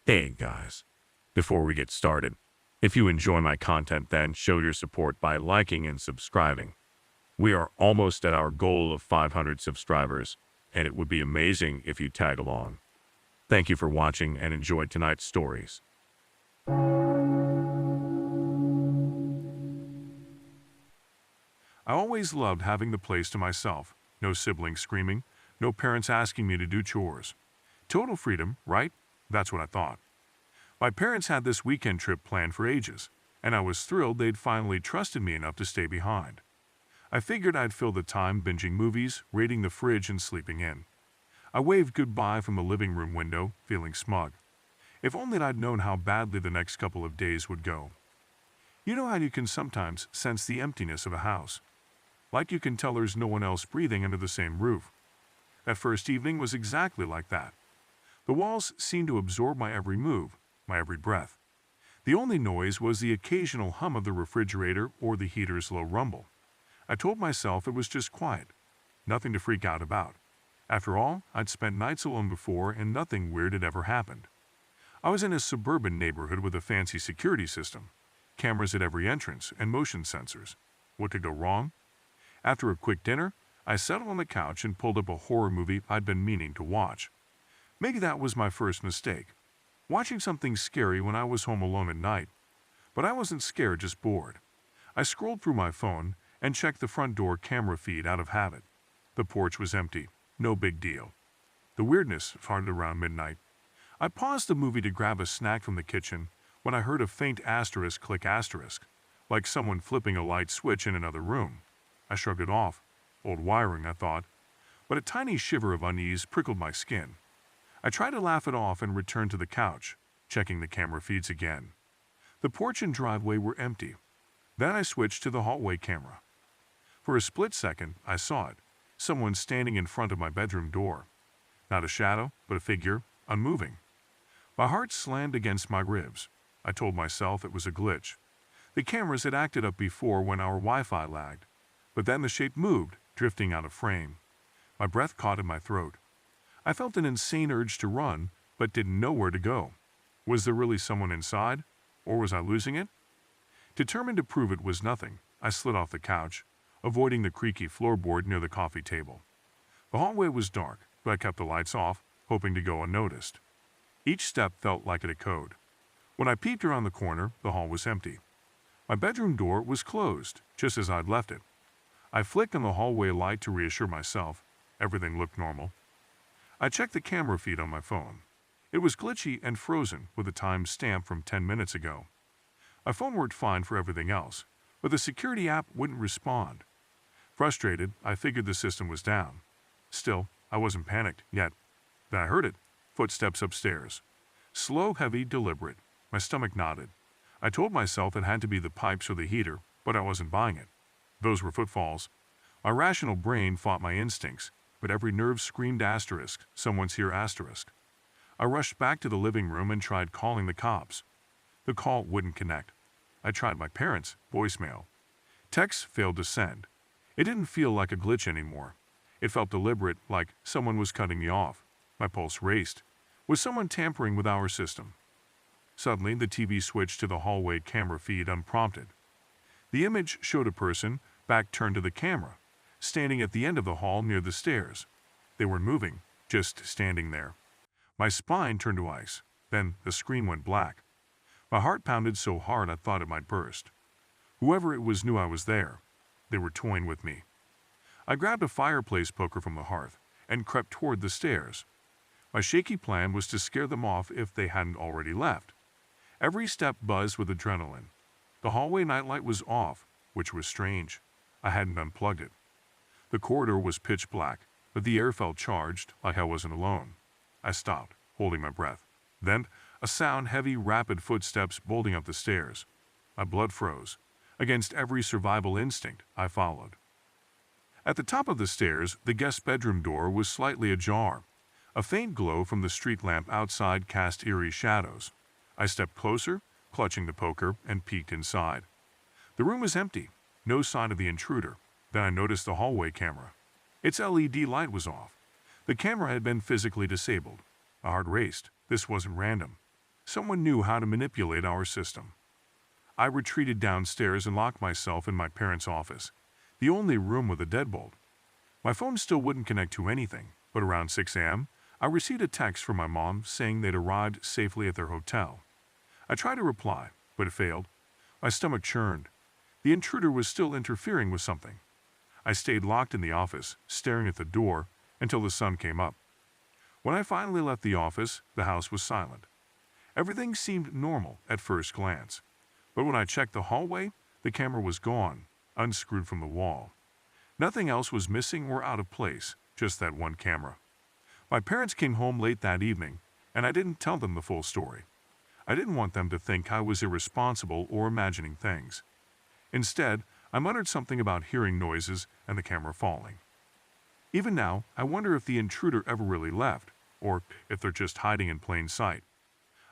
Hey guys, before we get started, if you enjoy my content, then show your support by liking and subscribing. We are almost at our goal of 500 subscribers, and it would be amazing if you tag along. Thank you for watching and enjoy tonight's stories. I always loved having the place to myself. No siblings screaming, no parents asking me to do chores. Total freedom, right? That's what I thought. My parents had this weekend trip planned for ages, and I was thrilled they'd finally trusted me enough to stay behind. I figured I'd fill the time binging movies, raiding the fridge, and sleeping in. I waved goodbye from the living room window, feeling smug. If only I'd known how badly the next couple of days would go. You know how you can sometimes sense the emptiness of a house? Like you can tell there's no one else breathing under the same roof. That first evening was exactly like that. The walls seemed to absorb my every move, my every breath. The only noise was the occasional hum of the refrigerator or the heater's low rumble. I told myself it was just quiet, nothing to freak out about. After all, I'd spent nights alone before and nothing weird had ever happened. I was in a suburban neighborhood with a fancy security system, cameras at every entrance, and motion sensors. What could go wrong? After a quick dinner, I settled on the couch and pulled up a horror movie I'd been meaning to watch. Maybe that was my first mistake, watching something scary when I was home alone at night. But I wasn't scared, just bored. I scrolled through my phone and checked the front door camera feed out of habit. The porch was empty, no big deal. The weirdness started around midnight. I paused the movie to grab a snack from the kitchen when I heard a faint asterisk click asterisk, like someone flipping a light switch in another room. I shrugged it off. Old wiring, I thought. But a tiny shiver of unease prickled my skin. I tried to laugh it off and returned to the couch, checking the camera feeds again. The porch and driveway were empty. Then I switched to the hallway camera. For a split second, I saw it. Someone standing in front of my bedroom door. Not a shadow, but a figure, unmoving. My heart slammed against my ribs. I told myself it was a glitch. The cameras had acted up before when our Wi-Fi lagged. But then the shape moved, drifting out of frame. My breath caught in my throat. I felt an insane urge to run, but didn't know where to go. Was there really someone inside, or was I losing it? Determined to prove it was nothing, I slid off the couch, avoiding the creaky floorboard near the coffee table. The hallway was dark, but I kept the lights off, hoping to go unnoticed. Each step felt like it echoed. When I peeped around the corner, the hall was empty. My bedroom door was closed, just as I'd left it. I flicked on the hallway light to reassure myself. Everything looked normal. I checked the camera feed on my phone. It was glitchy and frozen with a time stamp from 10 minutes ago. My phone worked fine for everything else, but the security app wouldn't respond. Frustrated, I figured the system was down. Still, I wasn't panicked yet. Then I heard it. Footsteps upstairs. Slow, heavy, deliberate. My stomach knotted. I told myself it had to be the pipes or the heater, but I wasn't buying it. Those were footfalls. My rational brain fought my instincts, but every nerve screamed asterisk, someone's here asterisk. I rushed back to the living room and tried calling the cops. The call wouldn't connect. I tried my parents' voicemail. Texts failed to send. It didn't feel like a glitch anymore. It felt deliberate, like someone was cutting me off. My pulse raced. Was someone tampering with our system? Suddenly, the TV switched to the hallway camera feed unprompted. The image showed a person, back turned to the camera, standing at the end of the hall near the stairs. They weren't moving, just standing there. My spine turned to ice. Then the screen went black. My heart pounded so hard I thought it might burst. Whoever it was knew I was there. They were toying with me. I grabbed a fireplace poker from the hearth and crept toward the stairs. My shaky plan was to scare them off if they hadn't already left. Every step buzzed with adrenaline. The hallway nightlight was off, which was strange. I hadn't unplugged it. The corridor was pitch black, but the air felt charged, like I wasn't alone. I stopped, holding my breath. Then, a sound, heavy, rapid footsteps bolting up the stairs. My blood froze. Against every survival instinct, I followed. At the top of the stairs, the guest bedroom door was slightly ajar. A faint glow from the street lamp outside cast eerie shadows. I stepped closer, clutching the poker, and peeked inside. The room was empty, no sign of the intruder. Then I noticed the hallway camera. Its LED light was off. The camera had been physically disabled. My heart raced. This wasn't random. Someone knew how to manipulate our system. I retreated downstairs and locked myself in my parents' office, the only room with a deadbolt. My phone still wouldn't connect to anything, but around 6 a.m., I received a text from my mom saying they'd arrived safely at their hotel. I tried to reply, but it failed. My stomach churned. The intruder was still interfering with something. I stayed locked in the office, staring at the door, until the sun came up. When I finally left the office, the house was silent. Everything seemed normal at first glance, but when I checked the hallway, the camera was gone, unscrewed from the wall. Nothing else was missing or out of place, just that one camera. My parents came home late that evening, and I didn't tell them the full story. I didn't want them to think I was irresponsible or imagining things. Instead, I muttered something about hearing noises and the camera falling. Even now, I wonder if the intruder ever really left, or if they're just hiding in plain sight.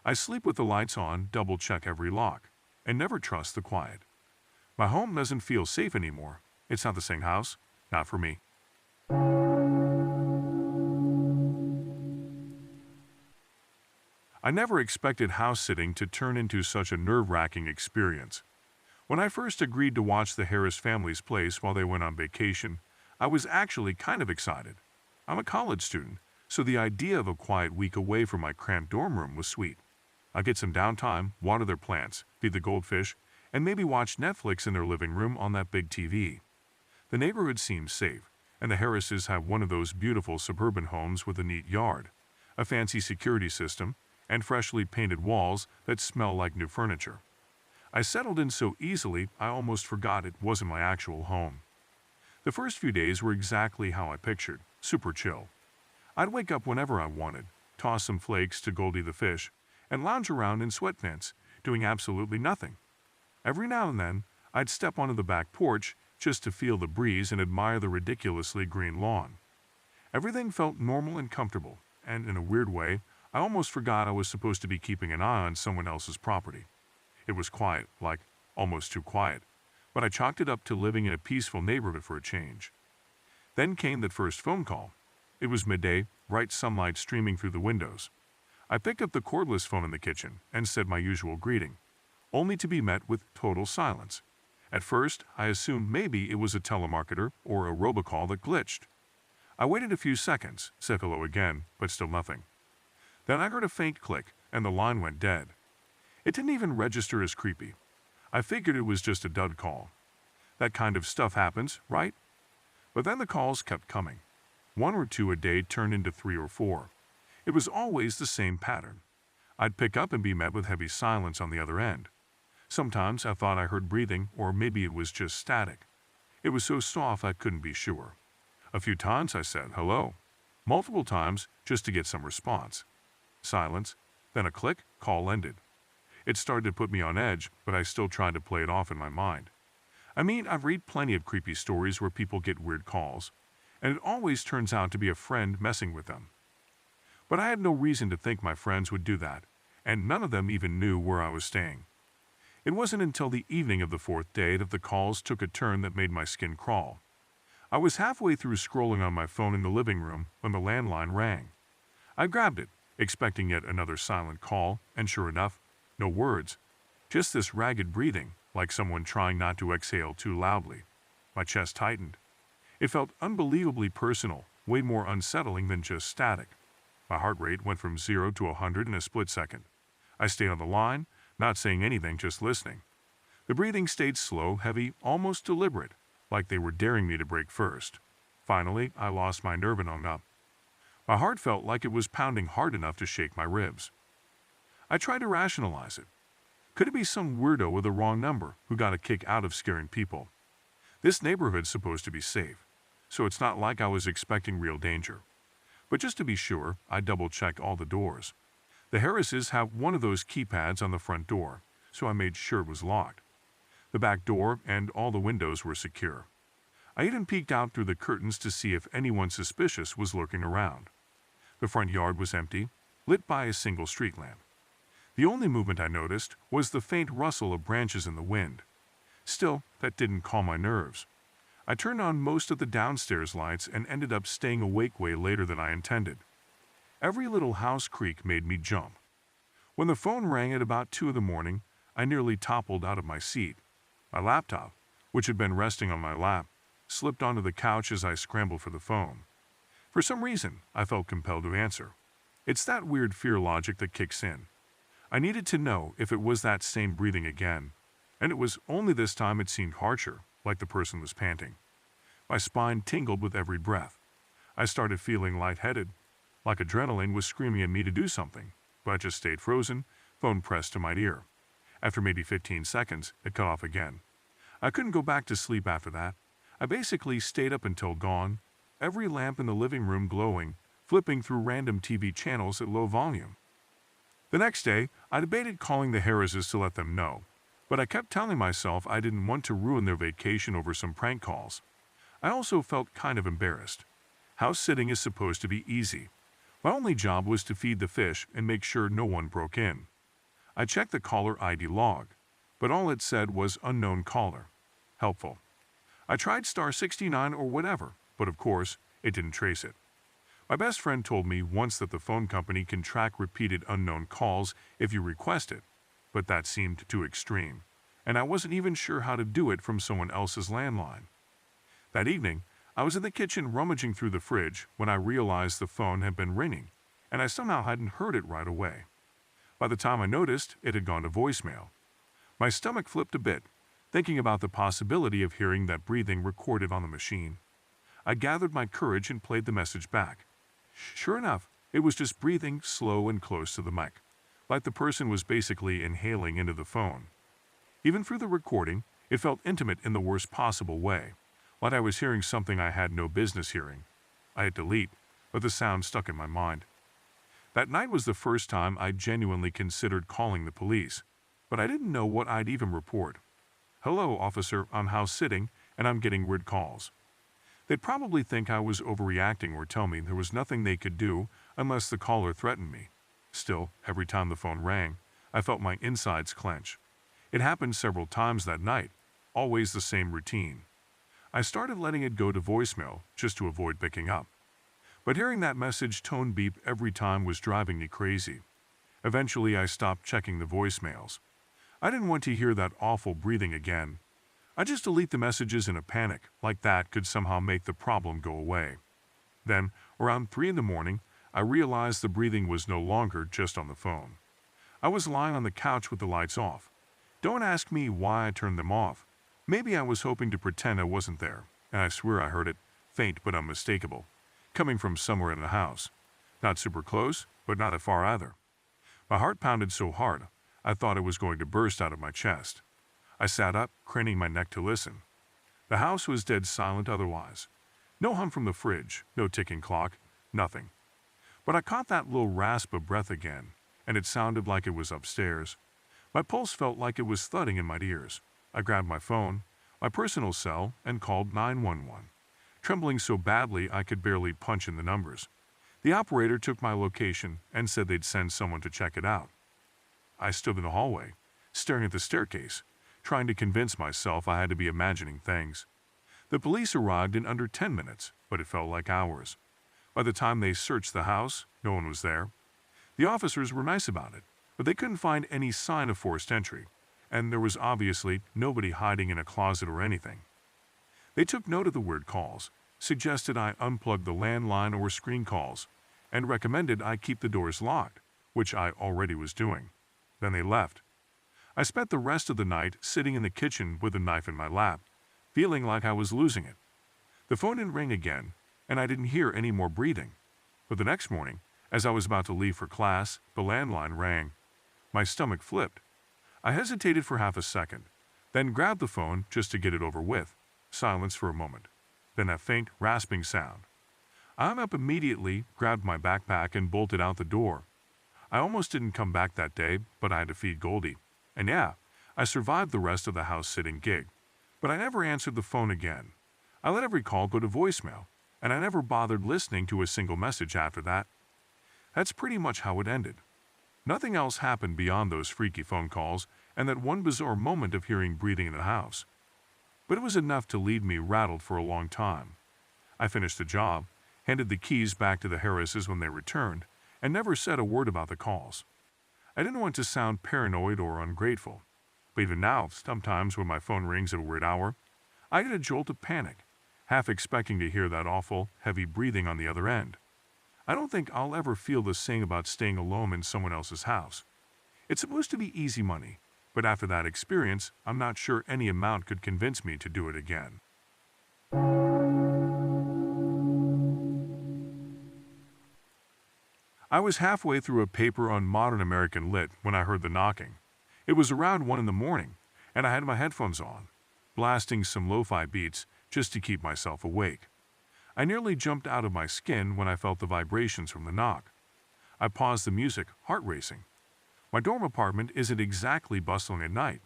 I sleep with the lights on, double-check every lock, and never trust the quiet. My home doesn't feel safe anymore. It's not the same house, not for me. I never expected house-sitting to turn into such a nerve-wracking experience. When I first agreed to watch the Harris family's place while they went on vacation, I was actually kind of excited. I'm a college student, so the idea of a quiet week away from my cramped dorm room was sweet. I'd get some downtime, water their plants, feed the goldfish, and maybe watch Netflix in their living room on that big TV. The neighborhood seems safe, and the Harrises have one of those beautiful suburban homes with a neat yard, a fancy security system, and freshly painted walls that smell like new furniture. I settled in so easily I almost forgot it wasn't my actual home. The first few days were exactly how I pictured, super chill. I'd wake up whenever I wanted, toss some flakes to Goldie the fish, and lounge around in sweatpants, doing absolutely nothing. Every now and then, I'd step onto the back porch just to feel the breeze and admire the ridiculously green lawn. Everything felt normal and comfortable, and in a weird way, I almost forgot I was supposed to be keeping an eye on someone else's property. It was quiet, like almost too quiet, but I chalked it up to living in a peaceful neighborhood for a change. Then came that first phone call. It was midday, bright sunlight streaming through the windows. I picked up the cordless phone in the kitchen and said my usual greeting, only to be met with total silence. At first, I assumed maybe it was a telemarketer or a robocall that glitched. I waited a few seconds, said hello again, but still nothing. Then I heard a faint click, and the line went dead. It didn't even register as creepy. I figured it was just a dud call. That kind of stuff happens, right? But then the calls kept coming. 1 or 2 a day turned into 3 or 4. It was always the same pattern. I'd pick up and be met with heavy silence on the other end. Sometimes I thought I heard breathing, or maybe it was just static. It was so soft I couldn't be sure. A few times I said hello. Multiple times just to get some response. Silence, then a click, call ended. It started to put me on edge, but I still tried to play it off in my mind. I mean, I've read plenty of creepy stories where people get weird calls, and it always turns out to be a friend messing with them. But I had no reason to think my friends would do that, and none of them even knew where I was staying. It wasn't until the evening of the 4th day that the calls took a turn that made my skin crawl. I was halfway through scrolling on my phone in the living room when the landline rang. I grabbed it, expecting yet another silent call, and sure enough, no words, just this ragged breathing, like someone trying not to exhale too loudly. My chest tightened. It felt unbelievably personal, way more unsettling than just static. My heart rate went from 0 to 100 in a split second. I stayed on the line, not saying anything, just listening. The breathing stayed slow, heavy, almost deliberate, like they were daring me to break first. Finally, I lost my nerve and hung up. My heart felt like it was pounding hard enough to shake my ribs. I tried to rationalize it. Could it be some weirdo with a wrong number who got a kick out of scaring people? This neighborhood's supposed to be safe, so it's not like I was expecting real danger. But just to be sure, I double-checked all the doors. The Harrises have one of those keypads on the front door, so I made sure it was locked. The back door and all the windows were secure. I even peeked out through the curtains to see if anyone suspicious was lurking around. The front yard was empty, lit by a single street lamp. The only movement I noticed was the faint rustle of branches in the wind. Still, that didn't calm my nerves. I turned on most of the downstairs lights and ended up staying awake way later than I intended. Every little house creak made me jump. When the phone rang at about 2 in the morning, I nearly toppled out of my seat. My laptop, which had been resting on my lap, slipped onto the couch as I scrambled for the phone. For some reason, I felt compelled to answer. It's that weird fear logic that kicks in. I needed to know if it was that same breathing again, and it was only this time it seemed harsher, like the person was panting. My spine tingled with every breath. I started feeling lightheaded, like adrenaline was screaming at me to do something, but I just stayed frozen, phone pressed to my ear. After maybe 15 seconds, it cut off again. I couldn't go back to sleep after that. I basically stayed up until dawn, every lamp in the living room glowing, flipping through random TV channels at low volume. The next day, I debated calling the Harrises to let them know, but I kept telling myself I didn't want to ruin their vacation over some prank calls. I also felt kind of embarrassed. House sitting is supposed to be easy. My only job was to feed the fish and make sure no one broke in. I checked the caller ID log, but all it said was unknown caller. Helpful. I tried *69 or whatever, but of course, it didn't trace it. My best friend told me once that the phone company can track repeated unknown calls if you request it, but that seemed too extreme, and I wasn't even sure how to do it from someone else's landline. That evening, I was in the kitchen rummaging through the fridge when I realized the phone had been ringing, and I somehow hadn't heard it right away. By the time I noticed, it had gone to voicemail. My stomach flipped a bit, thinking about the possibility of hearing that breathing recorded on the machine. I gathered my courage and played the message back. Sure enough, it was just breathing slow and close to the mic, like the person was basically inhaling into the phone. Even through the recording, it felt intimate in the worst possible way, like I was hearing something I had no business hearing. I hit delete, but the sound stuck in my mind. That night was the first time I genuinely considered calling the police, but I didn't know what I'd even report. Hello, officer, I'm house sitting, and I'm getting weird calls. They'd probably think I was overreacting or tell me there was nothing they could do unless the caller threatened me. Still, every time the phone rang, I felt my insides clench. It happened several times that night, always the same routine. I started letting it go to voicemail just to avoid picking up. But hearing that message tone beep every time was driving me crazy. Eventually, I stopped checking the voicemails. I didn't want to hear that awful breathing again. I just delete the messages in a panic, like that could somehow make the problem go away. Then, around 3 in the morning, I realized the breathing was no longer just on the phone. I was lying on the couch with the lights off. Don't ask me why I turned them off. Maybe I was hoping to pretend I wasn't there, and I swear I heard it, faint but unmistakable, coming from somewhere in the house. Not super close, but not that far either. My heart pounded so hard, I thought it was going to burst out of my chest. I sat up, craning my neck to listen. The house was dead silent otherwise. No hum from the fridge, no ticking clock, nothing. But I caught that little rasp of breath again, and it sounded like it was upstairs. My pulse felt like it was thudding in my ears. I grabbed my phone, my personal cell, and called 911, trembling so badly I could barely punch in the numbers. The operator took my location and said they'd send someone to check it out. I stood in the hallway, staring at the staircase, trying to convince myself I had to be imagining things. The police arrived in under 10 minutes, but it felt like hours. By the time they searched the house, no one was there. The officers were nice about it, but they couldn't find any sign of forced entry, and there was obviously nobody hiding in a closet or anything. They took note of the weird calls, suggested I unplug the landline or screen calls, and recommended I keep the doors locked, which I already was doing. Then they left. I spent the rest of the night sitting in the kitchen with a knife in my lap, feeling like I was losing it. The phone didn't ring again, and I didn't hear any more breathing. But the next morning, as I was about to leave for class, the landline rang. My stomach flipped. I hesitated for half a second, then grabbed the phone just to get it over with. Silence for a moment. Then that faint, rasping sound. I hung up immediately, grabbed my backpack, and bolted out the door. I almost didn't come back that day, but I had to feed Goldie. And yeah, I survived the rest of the house-sitting gig. But I never answered the phone again. I let every call go to voicemail, and I never bothered listening to a single message after that. That's pretty much how it ended. Nothing else happened beyond those freaky phone calls and that one bizarre moment of hearing breathing in the house. But it was enough to leave me rattled for a long time. I finished the job, handed the keys back to the Harrises when they returned, and never said a word about the calls. I didn't want to sound paranoid or ungrateful, but even now, sometimes when my phone rings at a weird hour, I get a jolt of panic, half expecting to hear that awful, heavy breathing on the other end. I don't think I'll ever feel the same about staying alone in someone else's house. It's supposed to be easy money, but after that experience, I'm not sure any amount could convince me to do it again. I was halfway through a paper on modern American lit when I heard the knocking. It was around 1 in the morning, and I had my headphones on, blasting some lo-fi beats just to keep myself awake. I nearly jumped out of my skin when I felt the vibrations from the knock. I paused the music, heart racing. My dorm apartment isn't exactly bustling at night.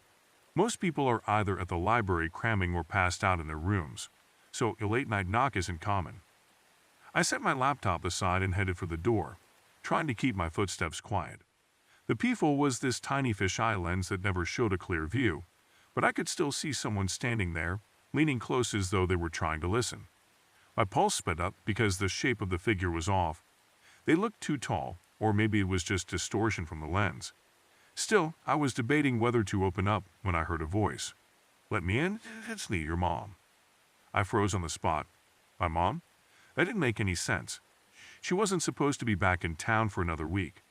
Most people are either at the library cramming or passed out in their rooms, so a late-night knock isn't common. I set my laptop aside and headed for the door, trying to keep my footsteps quiet. The peephole was this tiny fisheye lens that never showed a clear view, but I could still see someone standing there, leaning close as though they were trying to listen. My pulse sped up because the shape of the figure was off. They looked too tall, or maybe it was just distortion from the lens. Still, I was debating whether to open up when I heard a voice. "Let me in? It's me, your mom." I froze on the spot. My mom? That didn't make any sense. She wasn't supposed to be back in town for another week.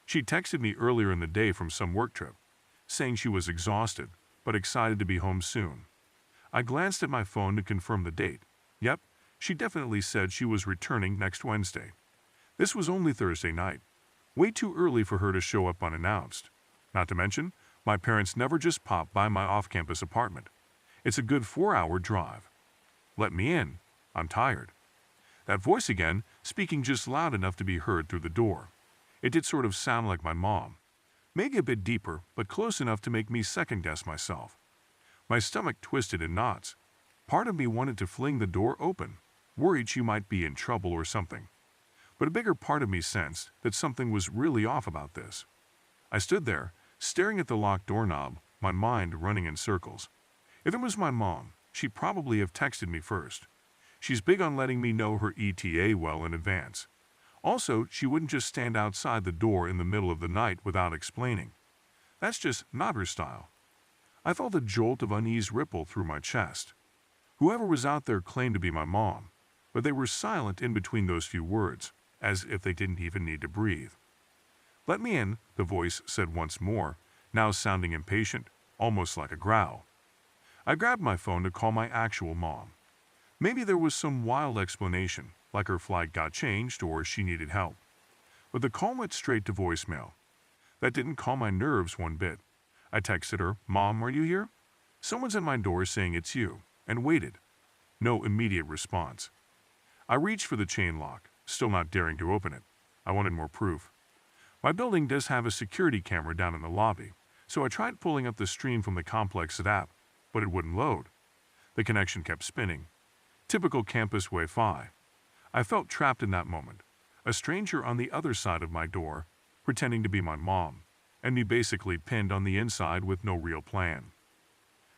She texted me earlier in the day from some work trip, saying she was exhausted, but excited to be home soon. I glanced at my phone to confirm the date. Yep, she definitely said she was returning next Wednesday. This was only Thursday night. Way too early for her to show up unannounced. Not to mention, my parents never just pop by my off-campus apartment. It's a good 4-hour drive. Let me in. I'm tired. That voice again, speaking just loud enough to be heard through the door. It did sort of sound like my mom. Maybe a bit deeper, but close enough to make me second-guess myself. My stomach twisted in knots. Part of me wanted to fling the door open, worried she might be in trouble or something. But a bigger part of me sensed that something was really off about this. I stood there, staring at the locked doorknob, my mind running in circles. If it was my mom, she'd probably have texted me first. She's big on letting me know her ETA well in advance. Also, she wouldn't just stand outside the door in the middle of the night without explaining. That's just not her style. I felt a jolt of unease ripple through my chest. Whoever was out there claimed to be my mom, but they were silent in between those few words, as if they didn't even need to breathe. "Let me in," the voice said once more, now sounding impatient, almost like a growl. I grabbed my phone to call my actual mom. Maybe there was some wild explanation, like her flight got changed or she needed help. But the call went straight to voicemail. That didn't calm my nerves one bit. I texted her, "Mom, are you here? Someone's at my door saying it's you," and waited. No immediate response. I reached for the chain lock, still not daring to open it. I wanted more proof. My building does have a security camera down in the lobby, so I tried pulling up the stream from the Complexit app, but it wouldn't load. The connection kept spinning. Typical campus Wi-Fi. I felt trapped in that moment, a stranger on the other side of my door, pretending to be my mom, and me basically pinned on the inside with no real plan.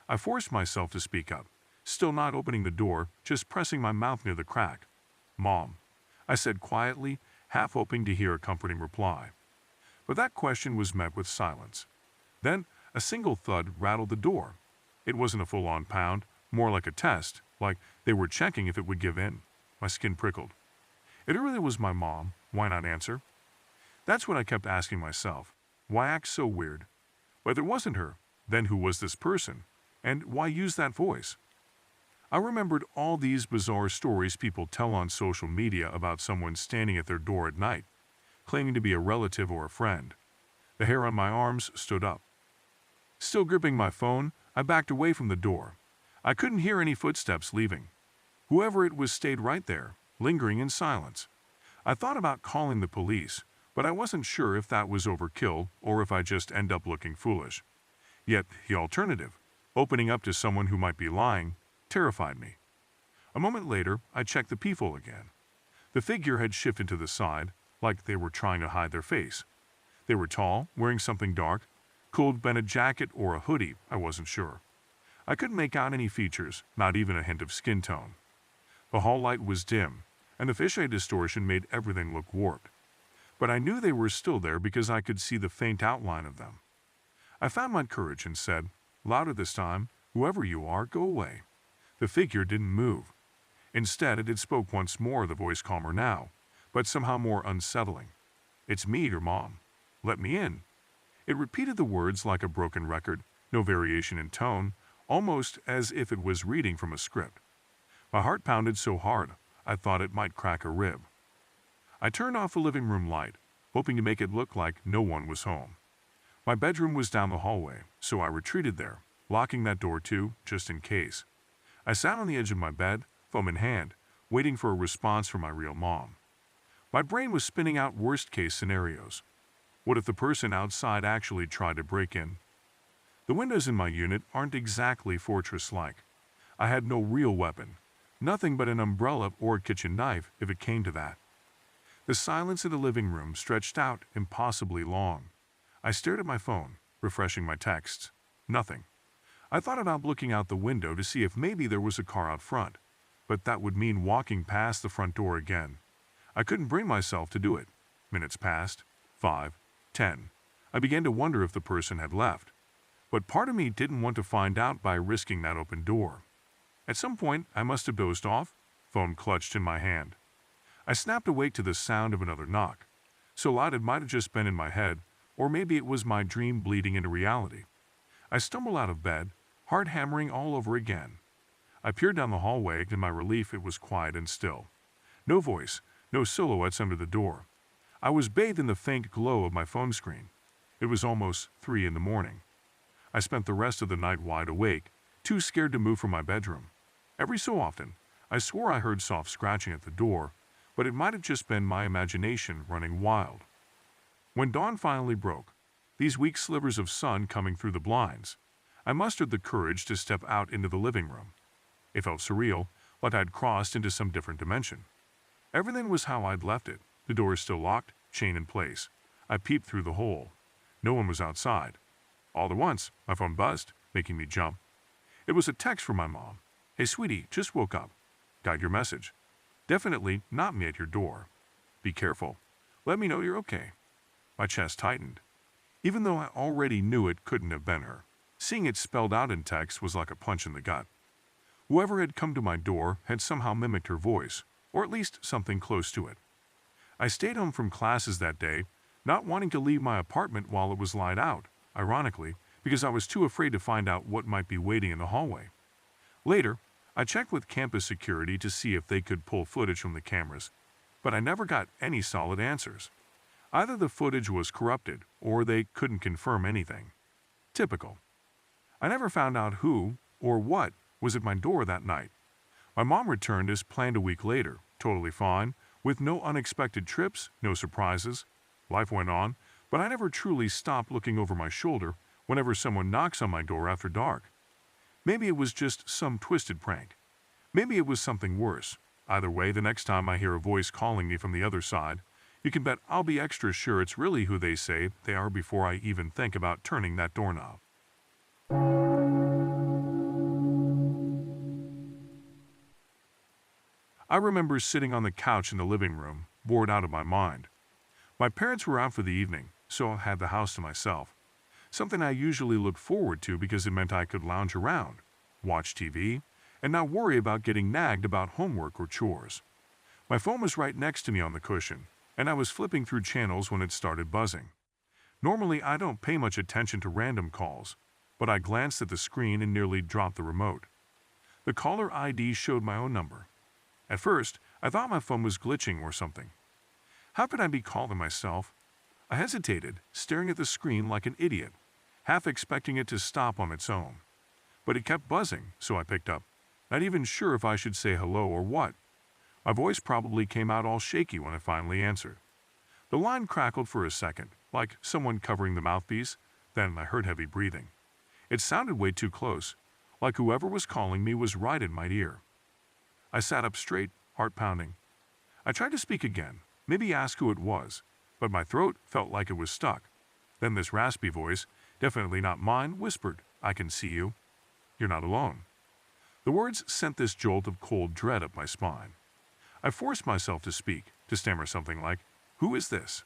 I forced myself to speak up, still not opening the door, just pressing my mouth near the crack. "Mom," I said quietly, half hoping to hear a comforting reply. But that question was met with silence. Then, a single thud rattled the door. It wasn't a full-on pound, more like a test, like they were checking if it would give in. My skin prickled. If it really was my mom, why not answer? That's what I kept asking myself. Why act so weird? But if it wasn't her, then who was this person? And why use that voice? I remembered all these bizarre stories people tell on social media about someone standing at their door at night, claiming to be a relative or a friend. The hair on my arms stood up. Still gripping my phone, I backed away from the door. I couldn't hear any footsteps leaving. Whoever it was stayed right there, lingering in silence. I thought about calling the police, but I wasn't sure if that was overkill or if I'd just end up looking foolish. Yet the alternative, opening up to someone who might be lying, terrified me. A moment later, I checked the peephole again. The figure had shifted to the side, like they were trying to hide their face. They were tall, wearing something dark. Could have been a jacket or a hoodie, I wasn't sure. I couldn't make out any features, not even a hint of skin tone. The hall light was dim, and the fisheye distortion made everything look warped. but I knew they were still there because I could see the faint outline of them. I found my courage and said, louder this time, "Whoever you are, go away." The figure didn't move. Instead, it spoke once more, the voice calmer now, but somehow more unsettling. "It's me, your mom. Let me in." It repeated the words like a broken record, no variation in tone, almost as if it was reading from a script. My heart pounded so hard, I thought it might crack a rib. I turned off the living room light, hoping to make it look like no one was home. My bedroom was down the hallway, so I retreated there, locking that door too, just in case. I sat on the edge of my bed, phone in hand, waiting for a response from my real mom. My brain was spinning out worst-case scenarios. What if the person outside actually tried to break in? The windows in my unit aren't exactly fortress-like. I had no real weapon, nothing but an umbrella or a kitchen knife if it came to that. The silence in the living room stretched out impossibly long. I stared at my phone, refreshing my texts. Nothing. I thought about looking out the window to see if maybe there was a car out front, but that would mean walking past the front door again. I couldn't bring myself to do it. Minutes passed. 5, 10. I began to wonder if the person had left, but part of me didn't want to find out by risking that open door. At some point, I must have dozed off, phone clutched in my hand. I snapped awake to the sound of another knock. So loud it might have just been in my head, or maybe it was my dream bleeding into reality. I stumbled out of bed, heart hammering all over again. I peered down the hallway, and to my relief it was quiet and still. No voice, no silhouettes under the door. I was bathed in the faint glow of my phone screen. It was almost 3 in the morning. I spent the rest of the night wide awake, too scared to move from my bedroom. Every so often, I swore I heard soft scratching at the door, but it might have just been my imagination running wild. When dawn finally broke, these weak slivers of sun coming through the blinds, I mustered the courage to step out into the living room. It felt surreal, like I'd crossed into some different dimension. Everything was how I'd left it. The door is still locked, chain in place. I peeped through the hole. No one was outside. All at once, my phone buzzed, making me jump. It was a text from my mom. "Hey, sweetie, just woke up. Got your message. Definitely not me at your door. Be careful. Let me know you're okay." My chest tightened. Even though I already knew it couldn't have been her, seeing it spelled out in text was like a punch in the gut. Whoever had come to my door had somehow mimicked her voice, or at least something close to it. I stayed home from classes that day, not wanting to leave my apartment while it was light out, ironically, because I was too afraid to find out what might be waiting in the hallway. Later, I checked with campus security to see if they could pull footage from the cameras, but I never got any solid answers. Either the footage was corrupted, or they couldn't confirm anything. Typical. I never found out who or what was at my door that night. My mom returned as planned a week later, totally fine, with no unexpected trips, no surprises. Life went on, but I never truly stopped looking over my shoulder whenever someone knocks on my door after dark. Maybe it was just some twisted prank. Maybe it was something worse. Either way, the next time I hear a voice calling me from the other side, you can bet I'll be extra sure it's really who they say they are before I even think about turning that doorknob. I remember sitting on the couch in the living room, bored out of my mind. My parents were out for the evening, so I had the house to myself. Something I usually looked forward to because it meant I could lounge around, watch TV, and not worry about getting nagged about homework or chores. My phone was right next to me on the cushion, and I was flipping through channels when it started buzzing. Normally, I don't pay much attention to random calls, but I glanced at the screen and nearly dropped the remote. The caller ID showed my own number. At first, I thought my phone was glitching or something. How could I be calling myself? I hesitated, staring at the screen like an idiot, half expecting it to stop on its own. But it kept buzzing, so I picked up, not even sure if I should say hello or what. My voice probably came out all shaky when I finally answered. The line crackled for a second, like someone covering the mouthpiece, then I heard heavy breathing. It sounded way too close, like whoever was calling me was right in my ear. I sat up straight, heart pounding. I tried to speak again, maybe ask who it was, but my throat felt like it was stuck. Then this raspy voice, definitely not mine, whispered, "I can see you. You're not alone." The words sent this jolt of cold dread up my spine. I forced myself to speak, to stammer something like, "Who is this?"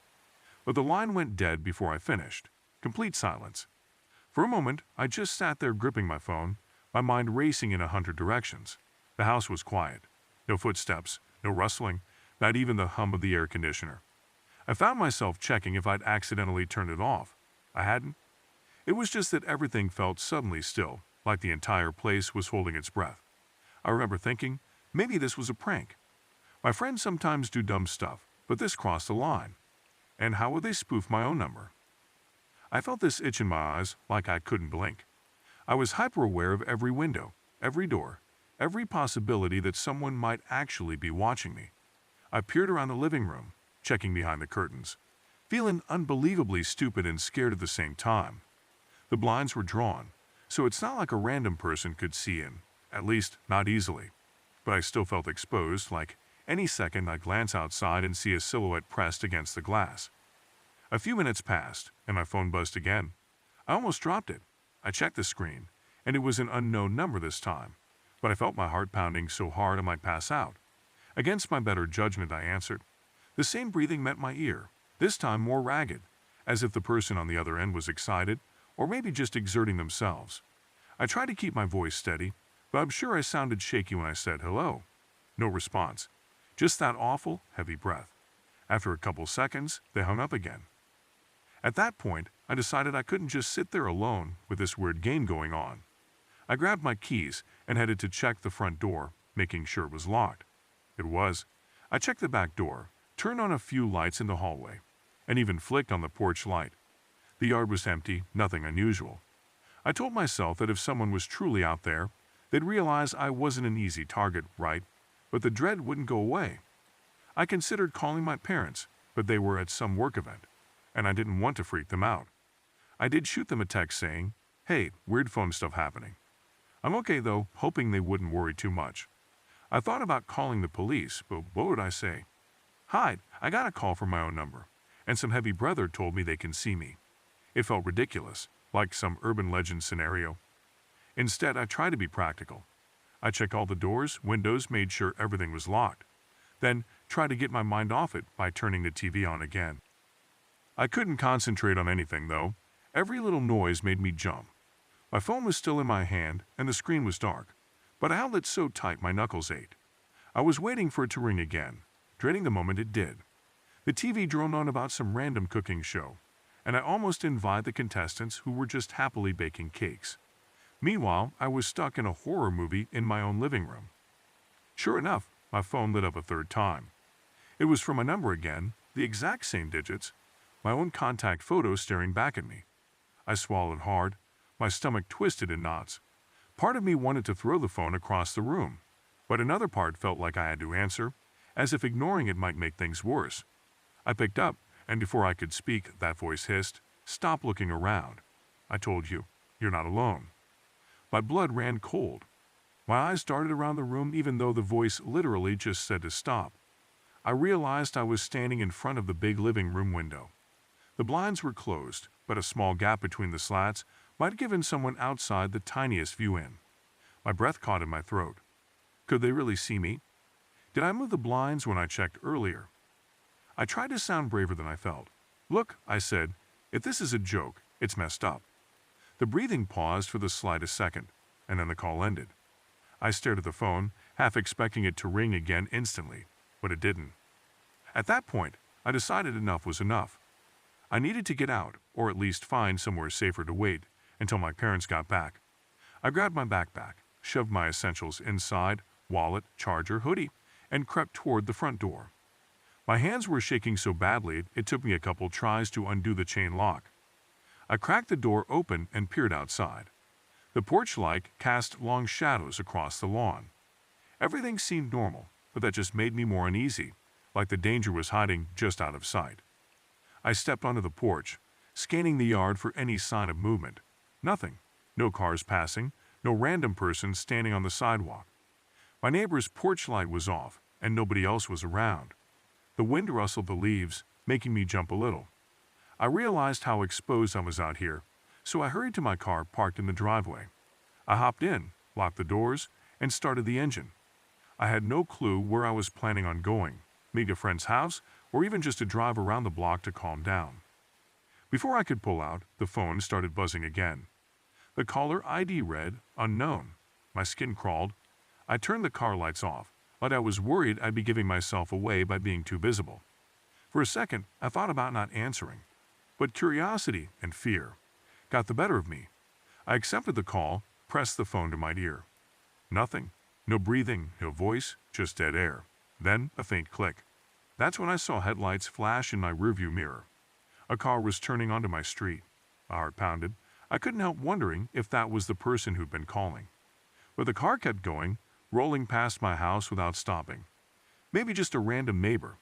but the line went dead before I finished. Complete silence. For a moment, I just sat there gripping my phone, my mind racing in 100 directions. The house was quiet. No footsteps, no rustling, not even the hum of the air conditioner. I found myself checking if I'd accidentally turned it off. I hadn't. It was just that everything felt suddenly still, like the entire place was holding its breath. I remember thinking, maybe this was a prank. My friends sometimes do dumb stuff, but this crossed the line. And how would they spoof my own number? I felt this itch in my eyes like I couldn't blink. I was hyper-aware of every window, every door, every possibility that someone might actually be watching me. I peered around the living room, checking behind the curtains, feeling unbelievably stupid and scared at the same time. The blinds were drawn, so it's not like a random person could see in, at least not easily. But I still felt exposed, like any second I'd glance outside and see a silhouette pressed against the glass. A few minutes passed, and my phone buzzed again. I almost dropped it. I checked the screen, and it was an unknown number this time, but I felt my heart pounding so hard I might pass out. Against my better judgment, I answered. The same breathing met my ear, this time more ragged, as if the person on the other end was excited, or maybe just exerting themselves. I tried to keep my voice steady, but I'm sure I sounded shaky when I said hello. No response, just that awful, heavy breath. After a couple seconds, they hung up again. At that point, I decided I couldn't just sit there alone with this weird game going on. I grabbed my keys and headed to check the front door, making sure it was locked. It was. I checked the back door, turned on a few lights in the hallway, and even flicked on the porch light. The yard was empty, nothing unusual. I told myself that if someone was truly out there, they'd realize I wasn't an easy target, right? But the dread wouldn't go away. I considered calling my parents, but they were at some work event, and I didn't want to freak them out. I did shoot them a text saying, "Hey, weird phone stuff happening." I'm okay though, hoping they wouldn't worry too much. I thought about calling the police, but what would I say? "Hi, I got a call from my own number, and some heavy brother told me they can see me." It felt ridiculous, like some urban legend scenario. Instead, I tried to be practical. I checked all the doors, windows, made sure everything was locked. Then tried to get my mind off it by turning the TV on again. I couldn't concentrate on anything, though. Every little noise made me jump. My phone was still in my hand, and the screen was dark, but I held it so tight my knuckles ached. I was waiting for it to ring again, dreading the moment it did. The TV droned on about some random cooking show, and I almost envied the contestants who were just happily baking cakes. Meanwhile, I was stuck in a horror movie in my own living room. Sure enough, my phone lit up a third time. It was from a number again, the exact same digits, my own contact photo staring back at me. I swallowed hard, my stomach twisted in knots. Part of me wanted to throw the phone across the room, but another part felt like I had to answer, as if ignoring it might make things worse. I picked up, and before I could speak, that voice hissed, "Stop looking around. I told you, you're not alone." My blood ran cold. My eyes darted around the room even though the voice literally just said to stop. I realized I was standing in front of the big living room window. The blinds were closed, but a small gap between the slats might have given someone outside the tiniest view in. My breath caught in my throat. Could they really see me? Did I move the blinds when I checked earlier? I tried to sound braver than I felt. "Look," I said, "if this is a joke, it's messed up." The breathing paused for the slightest second, and then the call ended. I stared at the phone, half expecting it to ring again instantly, but it didn't. At that point, I decided enough was enough. I needed to get out, or at least find somewhere safer to wait until my parents got back. I grabbed my backpack, shoved my essentials inside, wallet, charger, hoodie, and crept toward the front door. My hands were shaking so badly it took me a couple tries to undo the chain lock. I cracked the door open and peered outside. The porch light cast long shadows across the lawn. Everything seemed normal, but that just made me more uneasy, like the danger was hiding just out of sight. I stepped onto the porch, scanning the yard for any sign of movement. Nothing. No cars passing, no random person standing on the sidewalk. My neighbor's porch light was off, and nobody else was around. The wind rustled the leaves, making me jump a little. I realized how exposed I was out here, so I hurried to my car parked in the driveway. I hopped in, locked the doors, and started the engine. I had no clue where I was planning on going, maybe a friend's house, or even just a drive around the block to calm down. Before I could pull out, the phone started buzzing again. The caller ID read, "Unknown." My skin crawled. I turned the car lights off, but I was worried I'd be giving myself away by being too visible. For a second, I thought about not answering, but curiosity and fear got the better of me. I accepted the call, pressed the phone to my ear. Nothing. No breathing, no voice, just dead air. Then a faint click. That's when I saw headlights flash in my rearview mirror. A car was turning onto my street. My heart pounded. I couldn't help wondering if that was the person who'd been calling. But the car kept going, rolling past my house without stopping. Maybe just a random neighbor.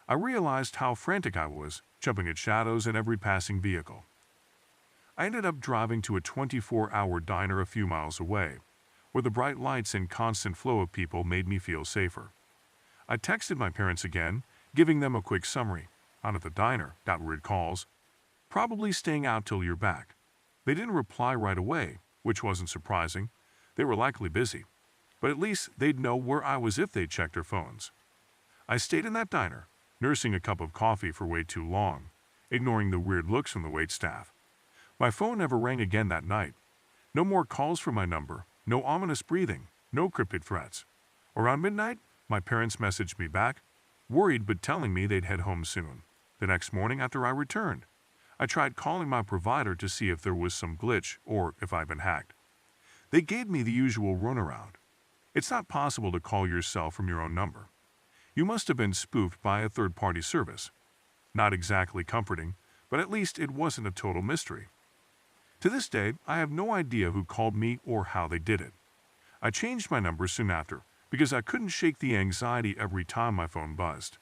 I realized how frantic I was, jumping at shadows in every passing vehicle. I ended up driving to a 24-hour diner a few miles away, where the bright lights and constant flow of people made me feel safer. I texted my parents again, giving them a quick summary. "Out at the diner, got weird calls. Probably staying out till you're back." They didn't reply right away, which wasn't surprising. They were likely busy. But at least they'd know where I was if they checked their phones. I stayed in that diner, nursing a cup of coffee for way too long, ignoring the weird looks from the waitstaff. My phone never rang again that night. No more calls from my number, no ominous breathing, no cryptic threats. Around midnight, my parents messaged me back, worried but telling me they'd head home soon. The next morning after I returned, I tried calling my provider to see if there was some glitch or if I'd been hacked. They gave me the usual runaround. It's not possible to call yourself from your own number. You must have been spoofed by a third-party service. Not exactly comforting, but at least it wasn't a total mystery. To this day, I have no idea who called me or how they did it. I changed my number soon after because I couldn't shake the anxiety every time my phone buzzed.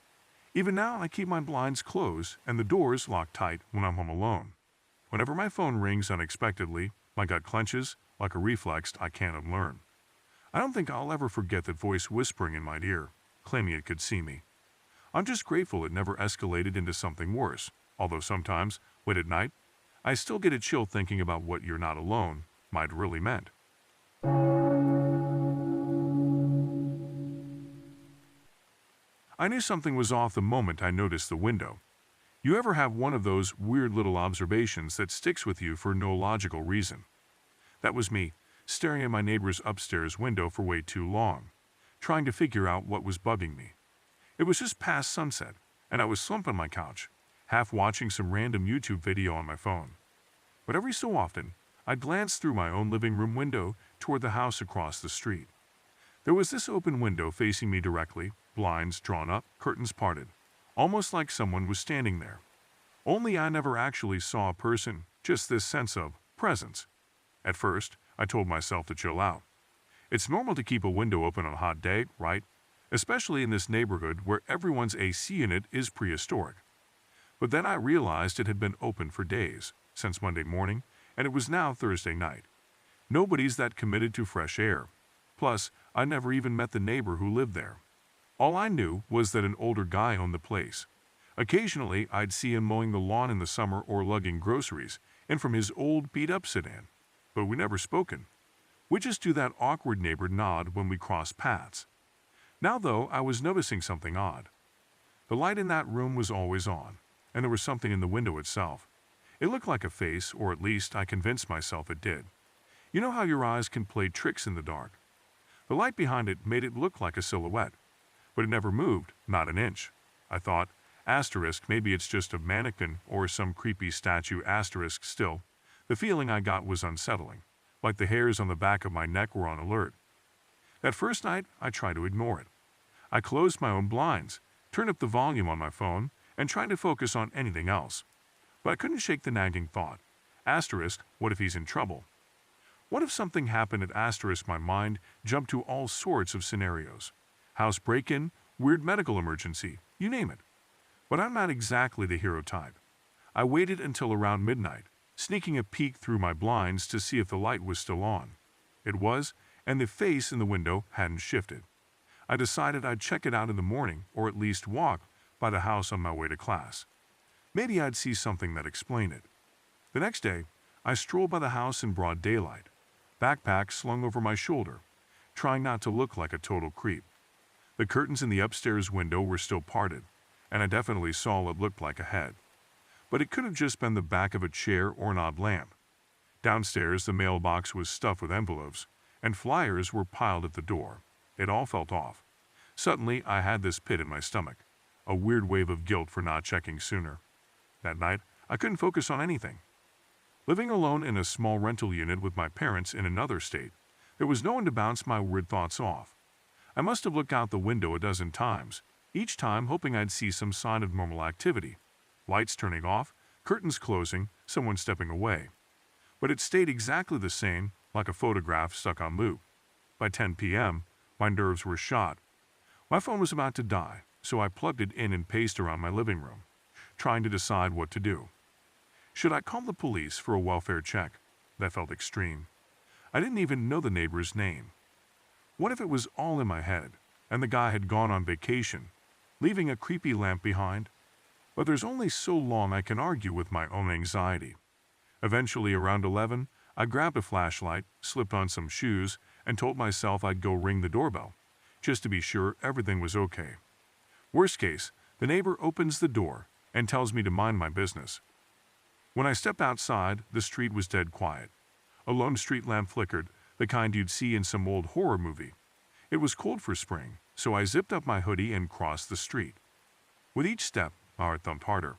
Even now, I keep my blinds closed and the doors locked tight when I'm home alone. Whenever my phone rings unexpectedly, my gut clenches like a reflex I can't unlearn. I don't think I'll ever forget that voice whispering in my ear, claiming it could see me. I'm just grateful it never escalated into something worse, although sometimes, late at night, I still get a chill thinking about what "you're not alone" might really meant. I knew something was off the moment I noticed the window. You ever have one of those weird little observations that sticks with you for no logical reason? That was me, staring at my neighbor's upstairs window for way too long, trying to figure out what was bugging me. It was just past sunset, and I was slumped on my couch, half watching some random YouTube video on my phone. But every so often, I'd glance through my own living room window toward the house across the street. There was this open window facing me directly, blinds drawn up, curtains parted, almost like someone was standing there. Only I never actually saw a person, just this sense of presence. At first, I told myself to chill out. It's normal to keep a window open on a hot day, right? Especially in this neighborhood where everyone's AC unit is prehistoric. But then I realized it had been open for days, since Monday morning, and it was now Thursday night. Nobody's that committed to fresh air. Plus, I never even met the neighbor who lived there. All I knew was that an older guy owned the place. Occasionally, I'd see him mowing the lawn in the summer or lugging groceries, and from his old beat-up sedan. But we never spoken. We just do that awkward neighbor nod when we cross paths. Now, though, I was noticing something odd. The light in that room was always on, and there was something in the window itself. It looked like a face, or at least I convinced myself it did. You know how your eyes can play tricks in the dark? The light behind it made it look like a silhouette, but it never moved, not an inch. I thought, asterisk, maybe it's just a mannequin or some creepy statue, asterisk. Still, the feeling I got was unsettling, like the hairs on the back of my neck were on alert. That first night, I tried to ignore it. I closed my own blinds, turned up the volume on my phone, and tried to focus on anything else. But I couldn't shake the nagging thought. Asterisk, what if he's in trouble? What if something happened at asterisk? My mind jumped to all sorts of scenarios. House break-in, weird medical emergency, you name it. But I'm not exactly the hero type. I waited until around midnight, sneaking a peek through my blinds to see if the light was still on. It was, and the face in the window hadn't shifted. I decided I'd check it out in the morning, or at least walk by the house on my way to class. Maybe I'd see something that explained it. The next day, I strolled by the house in broad daylight, backpack slung over my shoulder, trying not to look like a total creep. The curtains in the upstairs window were still parted, and I definitely saw what looked like a head. But it could have just been the back of a chair or an odd lamp. Downstairs, the mailbox was stuffed with envelopes, and flyers were piled at the door. It all felt off. Suddenly, I had this pit in my stomach, a weird wave of guilt for not checking sooner. That night, I couldn't focus on anything. Living alone in a small rental unit with my parents in another state, there was no one to bounce my weird thoughts off. I must have looked out the window a dozen times, each time hoping I'd see some sign of normal activity. Lights turning off, curtains closing, someone stepping away. But it stayed exactly the same, like a photograph stuck on loop. By 10 p.m., my nerves were shot. My phone was about to die, so I plugged it in and paced around my living room, trying to decide what to do. Should I call the police for a welfare check? That felt extreme. I didn't even know the neighbor's name. What if it was all in my head, and the guy had gone on vacation, leaving a creepy lamp behind? But there's only so long I can argue with my own anxiety. Eventually, around 11, I grabbed a flashlight, slipped on some shoes, and told myself I'd go ring the doorbell, just to be sure everything was okay. Worst case, the neighbor opens the door and tells me to mind my business. When I stepped outside, the street was dead quiet. A lone street lamp flickered, the kind you'd see in some old horror movie. It was cold for spring, so I zipped up my hoodie and crossed the street. With each step, my heart thumped harder.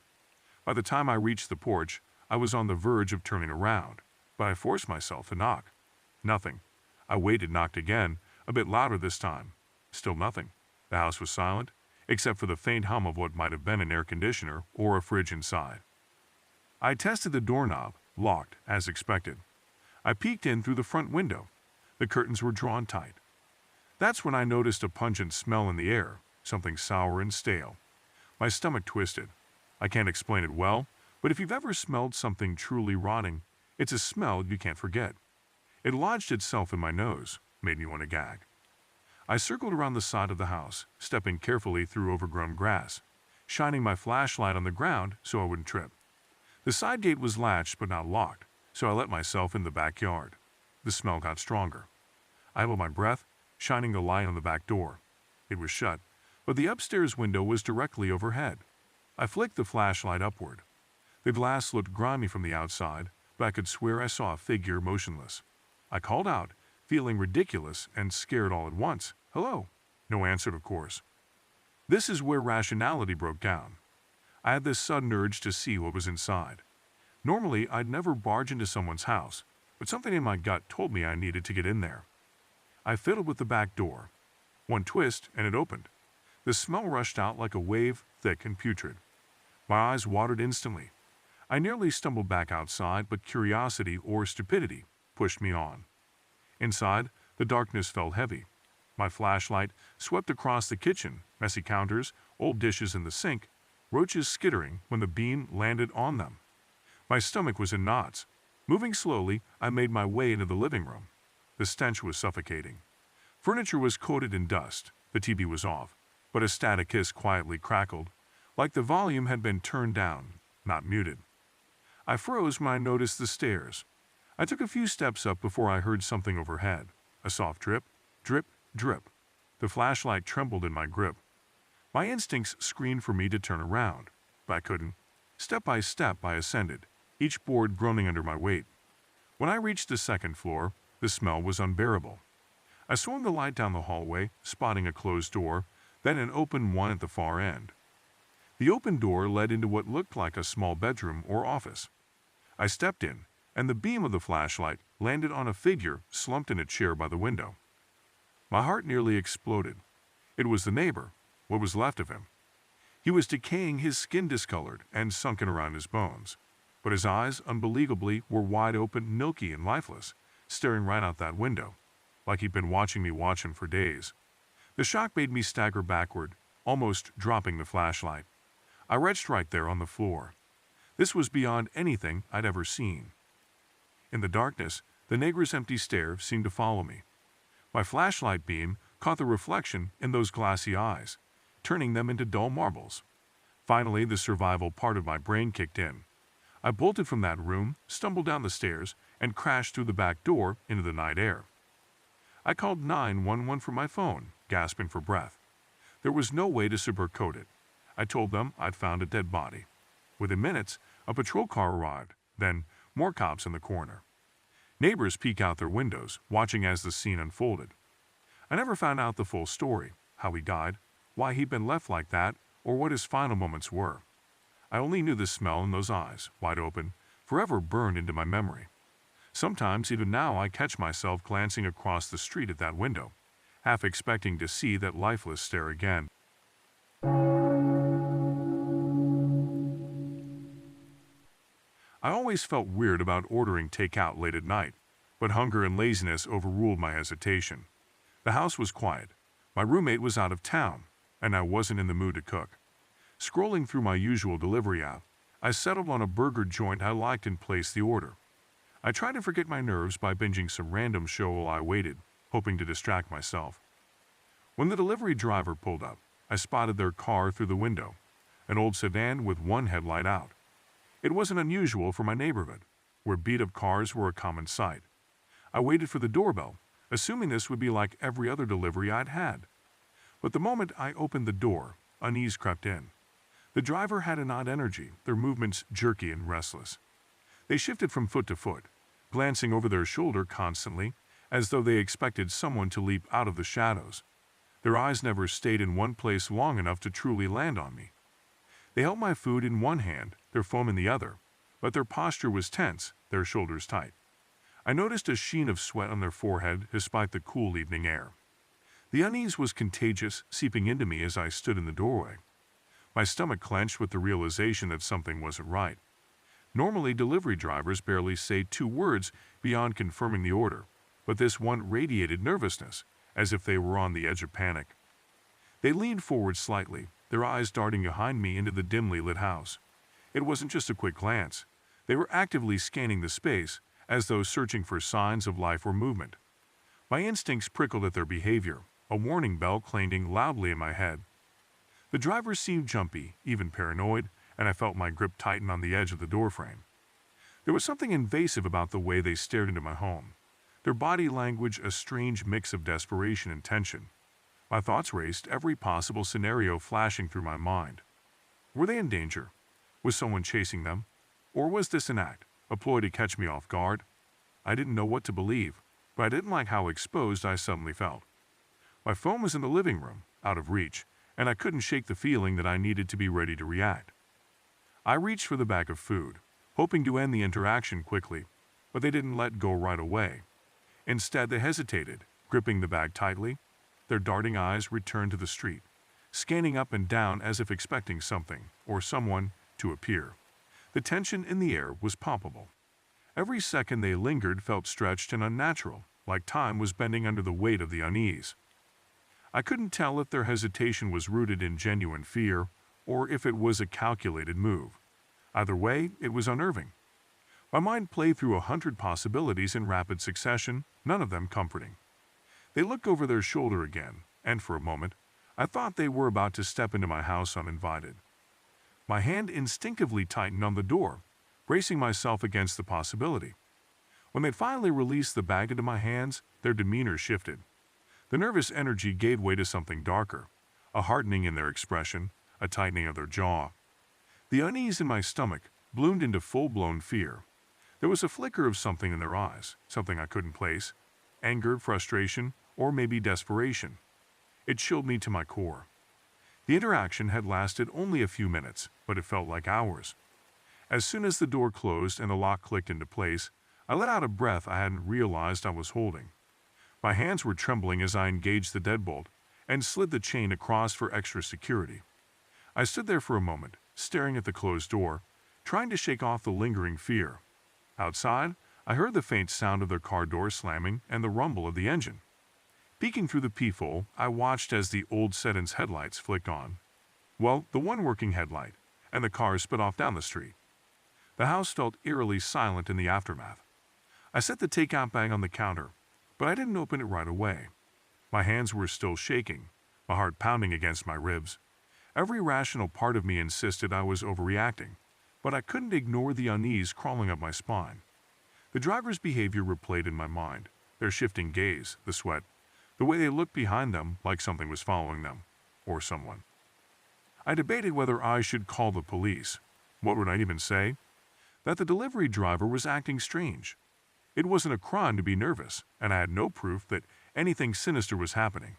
By the time I reached the porch, I was on the verge of turning around, but I forced myself to knock. Nothing. I waited, knocked again, a bit louder this time. Still nothing. The house was silent, except for the faint hum of what might have been an air conditioner or a fridge inside. I tested the doorknob, locked, as expected. I peeked in through the front window. The curtains were drawn tight. That's when I noticed a pungent smell in the air, something sour and stale. My stomach twisted. I can't explain it well, but if you've ever smelled something truly rotting, it's a smell you can't forget. It lodged itself in my nose, made me want to gag. I circled around the side of the house, stepping carefully through overgrown grass, shining my flashlight on the ground so I wouldn't trip. The side gate was latched but not locked, so I let myself in the backyard. The smell got stronger. I held my breath, shining the light on the back door. It was shut, but the upstairs window was directly overhead. I flicked the flashlight upward. The glass looked grimy from the outside, but I could swear I saw a figure motionless. I called out, feeling ridiculous and scared all at once. "Hello." No answer, of course. This is where rationality broke down. I had this sudden urge to see what was inside. Normally, I'd never barge into someone's house, but something in my gut told me I needed to get in there. I fiddled with the back door. One twist, and it opened. The smell rushed out like a wave, thick and putrid. My eyes watered instantly. I nearly stumbled back outside, but curiosity or stupidity pushed me on. Inside, the darkness felt heavy. My flashlight swept across the kitchen, messy counters, old dishes in the sink, roaches skittering when the beam landed on them. My stomach was in knots. Moving slowly, I made my way into the living room. The stench was suffocating. Furniture was coated in dust. The TV was off, but a static hiss quietly crackled, like the volume had been turned down, not muted. I froze when I noticed the stairs. I took a few steps up before I heard something overhead. A soft drip, drip, drip. The flashlight trembled in my grip. My instincts screamed for me to turn around, but I couldn't. Step by step I ascended, each board groaning under my weight. When I reached the second floor, the smell was unbearable. I swung the light down the hallway, spotting a closed door, then an open one at the far end. The open door led into what looked like a small bedroom or office. I stepped in, and the beam of the flashlight landed on a figure slumped in a chair by the window. My heart nearly exploded. It was the neighbor, what was left of him. He was decaying, his skin discolored and sunken around his bones, but his eyes, unbelievably, were wide open, milky and lifeless, staring right out that window, like he'd been watching me watch him for days. The shock made me stagger backward, almost dropping the flashlight. I retched right there on the floor. This was beyond anything I'd ever seen. In the darkness, the neighbor's empty stare seemed to follow me. My flashlight beam caught the reflection in those glassy eyes, turning them into dull marbles. Finally, the survival part of my brain kicked in. I bolted from that room, stumbled down the stairs, and crashed through the back door into the night air. I called 911 from my phone, gasping for breath. There was no way to sugarcoat it. I told them I'd found a dead body. Within minutes, a patrol car arrived, then more cops in the corner. Neighbors peek out their windows, watching as the scene unfolded. I never found out the full story, how he died, why he'd been left like that, or what his final moments were. I only knew the smell in those eyes, wide open, forever burned into my memory. Sometimes, even now, I catch myself glancing across the street at that window, half expecting to see that lifeless stare again. I always felt weird about ordering takeout late at night, but hunger and laziness overruled my hesitation. The house was quiet. My roommate was out of town, and I wasn't in the mood to cook. Scrolling through my usual delivery app, I settled on a burger joint I liked and placed the order. I tried to forget my nerves by binging some random show while I waited, hoping to distract myself. When the delivery driver pulled up, I spotted their car through the window, an old sedan with one headlight out. It wasn't unusual for my neighborhood, where beat-up cars were a common sight. I waited for the doorbell, assuming this would be like every other delivery I'd had. But the moment I opened the door, unease crept in. The driver had an odd energy, their movements jerky and restless. They shifted from foot to foot, glancing over their shoulder constantly, as though they expected someone to leap out of the shadows. Their eyes never stayed in one place long enough to truly land on me. They held my food in one hand, their phone in the other, but their posture was tense, their shoulders tight. I noticed a sheen of sweat on their forehead despite the cool evening air. The unease was contagious, seeping into me as I stood in the doorway. My stomach clenched with the realization that something wasn't right. Normally, delivery drivers barely say 2 words beyond confirming the order, but this one radiated nervousness, as if they were on the edge of panic. They leaned forward slightly, their eyes darting behind me into the dimly lit house. It wasn't just a quick glance. They were actively scanning the space, as though searching for signs of life or movement. My instincts prickled at their behavior, a warning bell clanging loudly in my head. The driver seemed jumpy, even paranoid, and I felt my grip tighten on the edge of the doorframe. There was something invasive about the way they stared into my home. Their body language a strange mix of desperation and tension. My thoughts raced, every possible scenario flashing through my mind. Were they in danger? Was someone chasing them? Or was this an act, a ploy to catch me off guard? I didn't know what to believe, but I didn't like how exposed I suddenly felt. My phone was in the living room, out of reach, and I couldn't shake the feeling that I needed to be ready to react. I reached for the bag of food, hoping to end the interaction quickly, but they didn't let go right away. Instead, they hesitated, gripping the bag tightly. Their darting eyes returned to the street, scanning up and down as if expecting something, or someone, to appear. The tension in the air was palpable. Every second they lingered felt stretched and unnatural, like time was bending under the weight of the unease. I couldn't tell if their hesitation was rooted in genuine fear or if it was a calculated move. Either way, it was unnerving. My mind played through 100 possibilities in rapid succession, none of them comforting. They looked over their shoulder again, and for a moment, I thought they were about to step into my house uninvited. My hand instinctively tightened on the door, bracing myself against the possibility. When they finally released the bag into my hands, their demeanor shifted. The nervous energy gave way to something darker, a hardening in their expression, a tightening of their jaw. The unease in my stomach bloomed into full-blown fear. There was a flicker of something in their eyes, something I couldn't place, anger, frustration, or maybe desperation. It chilled me to my core. The interaction had lasted only a few minutes, but it felt like hours. As soon as the door closed and the lock clicked into place, I let out a breath I hadn't realized I was holding. My hands were trembling as I engaged the deadbolt and slid the chain across for extra security. I stood there for a moment, staring at the closed door, trying to shake off the lingering fear. Outside, I heard the faint sound of their car door slamming and the rumble of the engine. Peeking through the peephole, I watched as the old sedan's headlights flicked on. Well, the one working headlight, and the car sped off down the street. The house felt eerily silent in the aftermath. I set the takeout bag on the counter, but I didn't open it right away. My hands were still shaking, my heart pounding against my ribs. Every rational part of me insisted I was overreacting, but I couldn't ignore the unease crawling up my spine. The driver's behavior replayed in my mind, their shifting gaze, the sweat, the way they looked behind them like something was following them, or someone. I debated whether I should call the police. What would I even say? That the delivery driver was acting strange. It wasn't a crime to be nervous, and I had no proof that anything sinister was happening.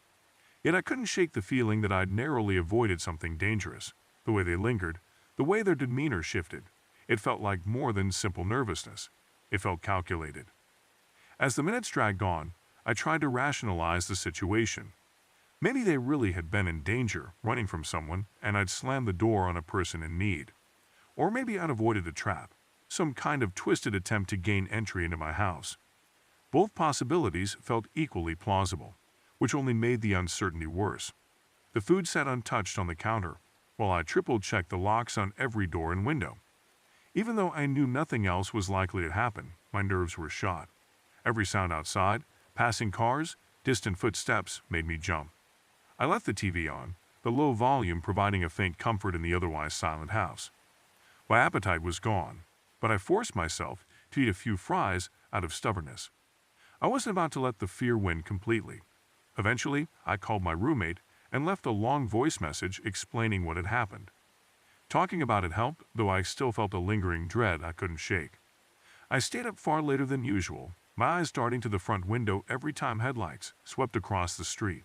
Yet I couldn't shake the feeling that I'd narrowly avoided something dangerous. The way they lingered, the way their demeanor shifted, it felt like more than simple nervousness. It felt calculated. As the minutes dragged on, I tried to rationalize the situation. Maybe they really had been in danger, running from someone, and I'd slammed the door on a person in need. Or maybe I'd avoided a trap, some kind of twisted attempt to gain entry into my house. Both possibilities felt equally plausible, which only made the uncertainty worse. The food sat untouched on the counter, while I triple-checked the locks on every door and window. Even though I knew nothing else was likely to happen, my nerves were shot. Every sound outside, passing cars, distant footsteps, made me jump. I left the TV on, the low volume providing a faint comfort in the otherwise silent house. My appetite was gone, but I forced myself to eat a few fries out of stubbornness. I wasn't about to let the fear win completely. Eventually, I called my roommate and left a long voice message explaining what had happened. Talking about it helped, though I still felt a lingering dread I couldn't shake. I stayed up far later than usual, my eyes darting to the front window every time headlights swept across the street.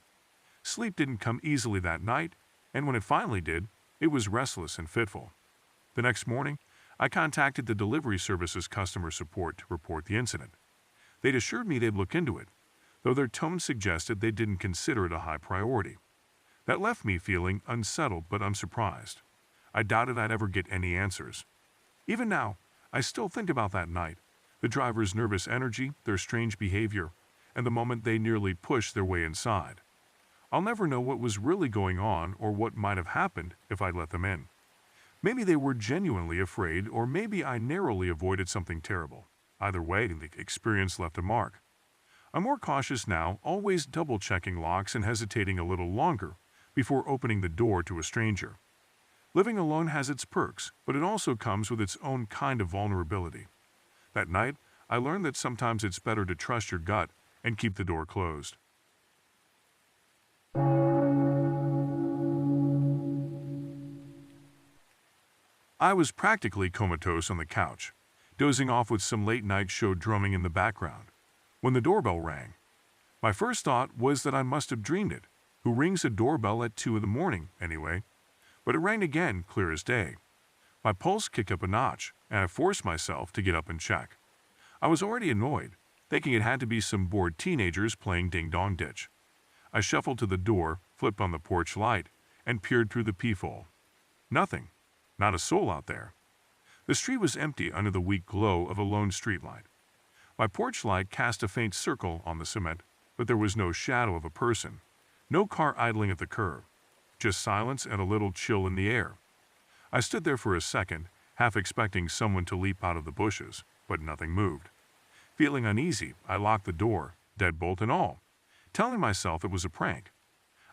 Sleep didn't come easily that night, and when it finally did, it was restless and fitful. The next morning, I contacted the delivery service's customer support to report the incident. They'd assured me they'd look into it, though their tone suggested they didn't consider it a high priority. That left me feeling unsettled but unsurprised. I doubted I'd ever get any answers. Even now, I still think about that night, the driver's nervous energy, their strange behavior, and the moment they nearly pushed their way inside. I'll never know what was really going on or what might have happened if I'd let them in. Maybe they were genuinely afraid, or maybe I narrowly avoided something terrible. Either way, the experience left a mark. I'm more cautious now, always double-checking locks and hesitating a little longer before opening the door to a stranger. Living alone has its perks, but it also comes with its own kind of vulnerability. That night, I learned that sometimes it's better to trust your gut and keep the door closed. I was practically comatose on the couch, dozing off with some late-night show drumming in the background, when the doorbell rang. My first thought was that I must have dreamed it. Who rings a doorbell at 2 in the morning, anyway? But it rang again, clear as day. My pulse kicked up a notch, and I forced myself to get up and check. I was already annoyed, thinking it had to be some bored teenagers playing ding-dong ditch. I shuffled to the door, flipped on the porch light, and peered through the peephole. Nothing. Not a soul out there. The street was empty under the weak glow of a lone streetlight. My porch light cast a faint circle on the cement, but there was no shadow of a person, no car idling at the curb, just silence and a little chill in the air. I stood there for a second, half expecting someone to leap out of the bushes, but nothing moved. Feeling uneasy, I locked the door, deadbolt and all, telling myself it was a prank.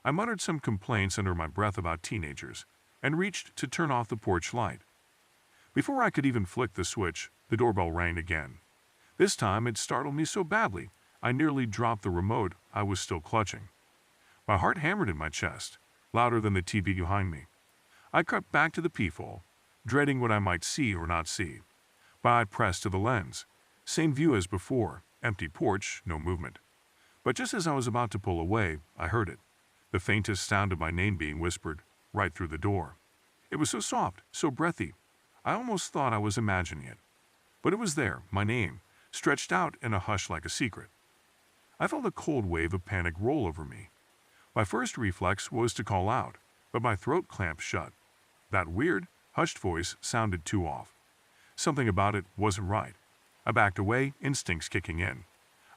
I muttered some complaints under my breath about teenagers, and reached to turn off the porch light. Before I could even flick the switch, the doorbell rang again. This time it startled me so badly, I nearly dropped the remote I was still clutching. My heart hammered in my chest, louder than the TV behind me. I crept back to the peephole, dreading what I might see or not see. My eye pressed to the lens. Same view as before, empty porch, no movement. But just as I was about to pull away, I heard it. The faintest sound of my name being whispered, right through the door. It was so soft, so breathy. I almost thought I was imagining it. But it was there, my name, stretched out in a hush like a secret. I felt a cold wave of panic roll over me. My first reflex was to call out, but my throat clamped shut. That weird, hushed voice sounded too off. Something about it wasn't right. I backed away, instincts kicking in.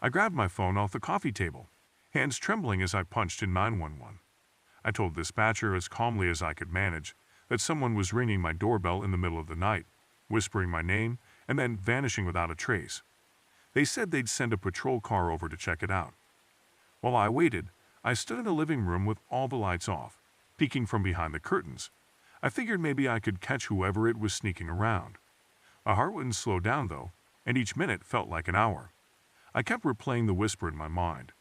I grabbed my phone off the coffee table, hands trembling as I punched in 911. I told the dispatcher as calmly as I could manage that someone was ringing my doorbell in the middle of the night, whispering my name, and then vanishing without a trace. They said they'd send a patrol car over to check it out. While I waited, I stood in the living room with all the lights off, peeking from behind the curtains. I figured maybe I could catch whoever it was sneaking around. My heart wouldn't slow down, though, and each minute felt like an hour. I kept replaying the whisper in my mind.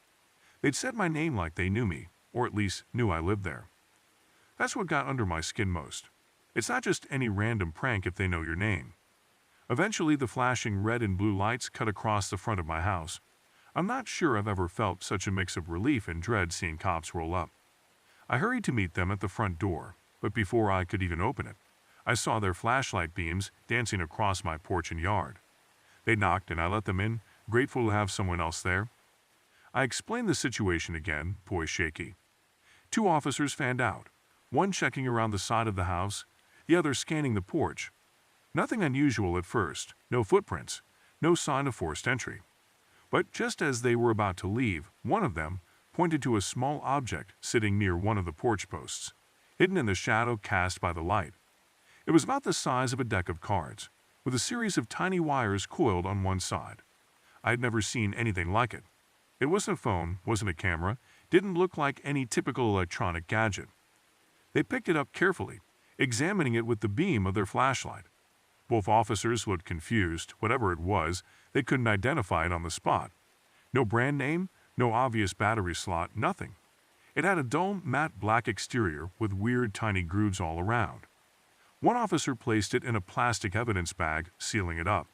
They'd said my name like they knew me, or at least knew I lived there. That's what got under my skin most. It's not just any random prank if they know your name. Eventually, the flashing red and blue lights cut across the front of my house. I'm not sure I've ever felt such a mix of relief and dread seeing cops roll up. I hurried to meet them at the front door, but before I could even open it, I saw their flashlight beams dancing across my porch and yard. They knocked and I let them in, grateful to have someone else there. I explained the situation again, voice shaky. 2 officers fanned out, one checking around the side of the house, the other scanning the porch. Nothing unusual at first, no footprints, no sign of forced entry. But just as they were about to leave, one of them pointed to a small object sitting near one of the porch posts, hidden in the shadow cast by the light. It was about the size of a deck of cards, with a series of tiny wires coiled on one side. I had never seen anything like it. It wasn't a phone, wasn't a camera, didn't look like any typical electronic gadget. They picked it up carefully, examining it with the beam of their flashlight. Both officers looked confused. Whatever it was, they couldn't identify it on the spot. No brand name, no obvious battery slot, nothing. It had a dull, matte black exterior with weird tiny grooves all around. One officer placed it in a plastic evidence bag, sealing it up.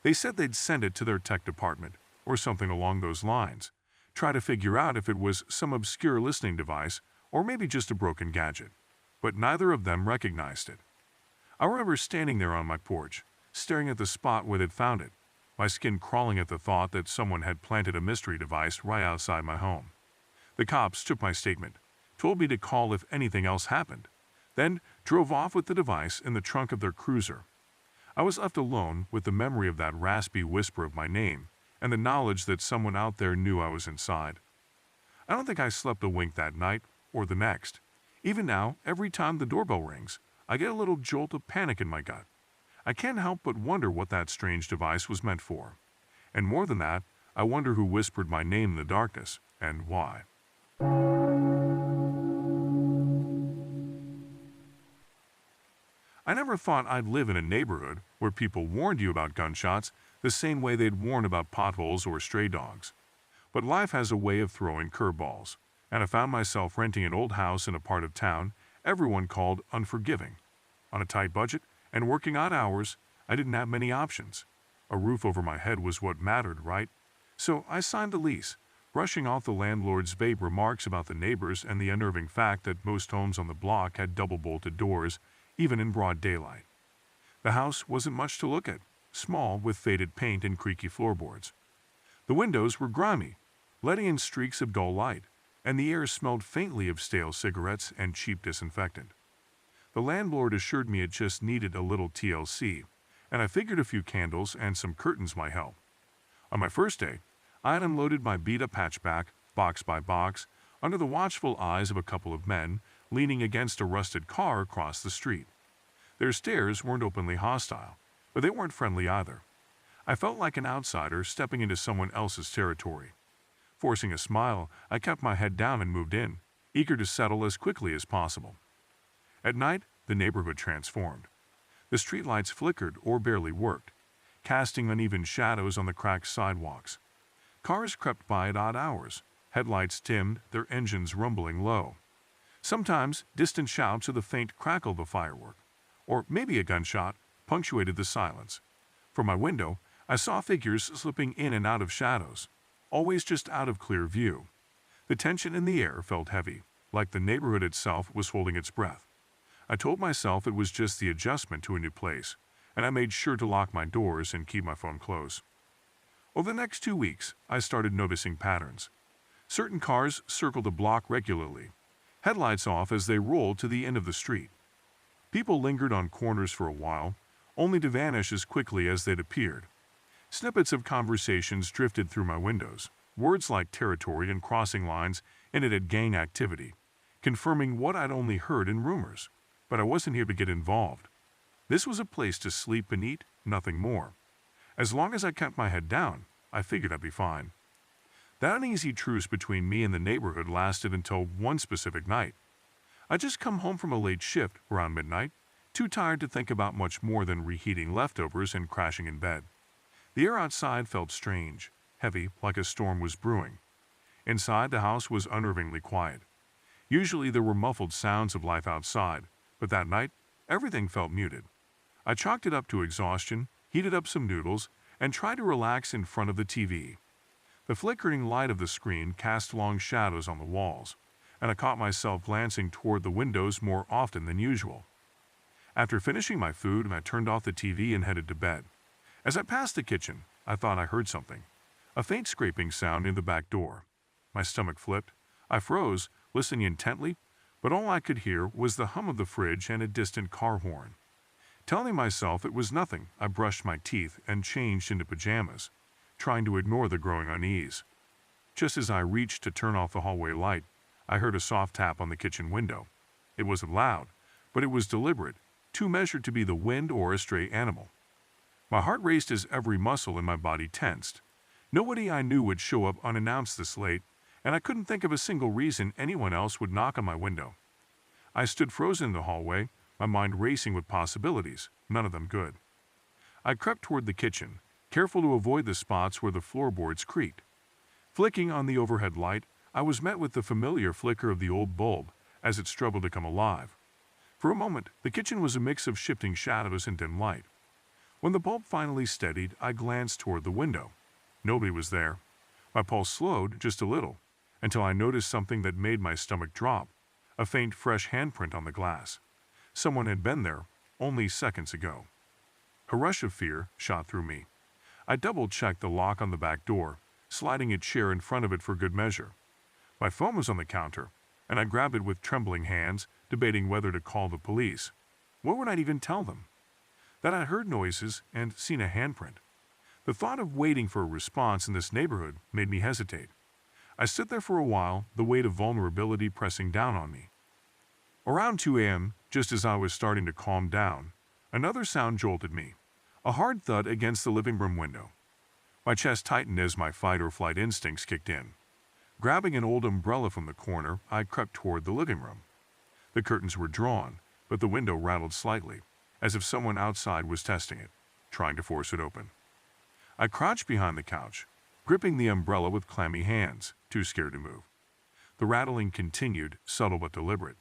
They said they'd send it to their tech department, or something along those lines, try to figure out if it was some obscure listening device or maybe just a broken gadget. But neither of them recognized it. I remember standing there on my porch, staring at the spot where they'd found it, my skin crawling at the thought that someone had planted a mystery device right outside my home. The cops took my statement, told me to call if anything else happened, then drove off with the device in the trunk of their cruiser. I was left alone with the memory of that raspy whisper of my name and the knowledge that someone out there knew I was inside. I don't think I slept a wink that night or the next. Even now, every time the doorbell rings, I get a little jolt of panic in my gut. I can't help but wonder what that strange device was meant for. And more than that, I wonder who whispered my name in the darkness and why. I never thought I'd live in a neighborhood where people warned you about gunshots the same way they'd warn about potholes or stray dogs. But life has a way of throwing curveballs, and I found myself renting an old house in a part of town everyone called unforgiving. On a tight budget and working odd hours, I didn't have many options. A roof over my head was what mattered, right? So I signed the lease, brushing off the landlord's vague remarks about the neighbors and the unnerving fact that most homes on the block had double-bolted doors, even in broad daylight. The house wasn't much to look at, small with faded paint and creaky floorboards. The windows were grimy, letting in streaks of dull light, and the air smelled faintly of stale cigarettes and cheap disinfectant. The landlord assured me it just needed a little TLC, and I figured a few candles and some curtains might help. On my first day, I had unloaded my beat-up hatchback, box by box, under the watchful eyes of a couple of men leaning against a rusted car across the street. Their stares weren't openly hostile, but they weren't friendly either. I felt like an outsider stepping into someone else's territory. Forcing a smile, I kept my head down and moved in, eager to settle as quickly as possible. At night, the neighborhood transformed. The streetlights flickered or barely worked, casting uneven shadows on the cracked sidewalks. Cars crept by at odd hours, headlights dimmed, their engines rumbling low. Sometimes, distant shouts or the faint crackle of a firework, or maybe a gunshot, punctuated the silence. From my window, I saw figures slipping in and out of shadows, always just out of clear view. The tension in the air felt heavy, like the neighborhood itself was holding its breath. I told myself it was just the adjustment to a new place, and I made sure to lock my doors and keep my phone close. Over the next 2 weeks, I started noticing patterns. Certain cars circled the block regularly, headlights off as they rolled to the end of the street. People lingered on corners for a while, only to vanish as quickly as they'd appeared. Snippets of conversations drifted through my windows, words like territory and crossing lines hinted at gang activity, confirming what I'd only heard in rumors. But I wasn't here to get involved. This was a place to sleep and eat, nothing more. As long as I kept my head down, I figured I'd be fine. That uneasy truce between me and the neighborhood lasted until one specific night. I'd just come home from a late shift around midnight, too tired to think about much more than reheating leftovers and crashing in bed. The air outside felt strange, heavy, like a storm was brewing. Inside, the house was unnervingly quiet. Usually there were muffled sounds of life outside, but that night, everything felt muted. I chalked it up to exhaustion, heated up some noodles, and tried to relax in front of the TV. The flickering light of the screen cast long shadows on the walls, and I caught myself glancing toward the windows more often than usual. After finishing my food, I turned off the TV and headed to bed. As I passed the kitchen, I thought I heard something. A faint scraping sound in the back door. My stomach flipped. I froze, listening intently, but all I could hear was the hum of the fridge and a distant car horn. Telling myself it was nothing, I brushed my teeth and changed into pajamas, trying to ignore the growing unease. Just as I reached to turn off the hallway light, I heard a soft tap on the kitchen window. It wasn't loud, but it was deliberate, too measured to be the wind or a stray animal. My heart raced as every muscle in my body tensed. Nobody I knew would show up unannounced this late, and I couldn't think of a single reason anyone else would knock on my window. I stood frozen in the hallway, my mind racing with possibilities, none of them good. I crept toward the kitchen, careful to avoid the spots where the floorboards creaked. Flicking on the overhead light, I was met with the familiar flicker of the old bulb as it struggled to come alive. For a moment, the kitchen was a mix of shifting shadows and dim light. When the bulb finally steadied, I glanced toward the window. Nobody was there. My pulse slowed just a little, until I noticed something that made my stomach drop, a faint fresh handprint on the glass. Someone had been there only seconds ago. A rush of fear shot through me. I double-checked the lock on the back door, sliding a chair in front of it for good measure. My phone was on the counter, and I grabbed it with trembling hands, debating whether to call the police. What would I even tell them? That I'd heard noises and seen a handprint. The thought of waiting for a response in this neighborhood made me hesitate. I stood there for a while, the weight of vulnerability pressing down on me. Around 2 a.m., just as I was starting to calm down, another sound jolted me, a hard thud against the living room window. My chest tightened as my fight-or-flight instincts kicked in. Grabbing an old umbrella from the corner, I crept toward the living room. The curtains were drawn, but the window rattled slightly, as if someone outside was testing it, trying to force it open. I crouched behind the couch, gripping the umbrella with clammy hands, too scared to move. The rattling continued, subtle but deliberate.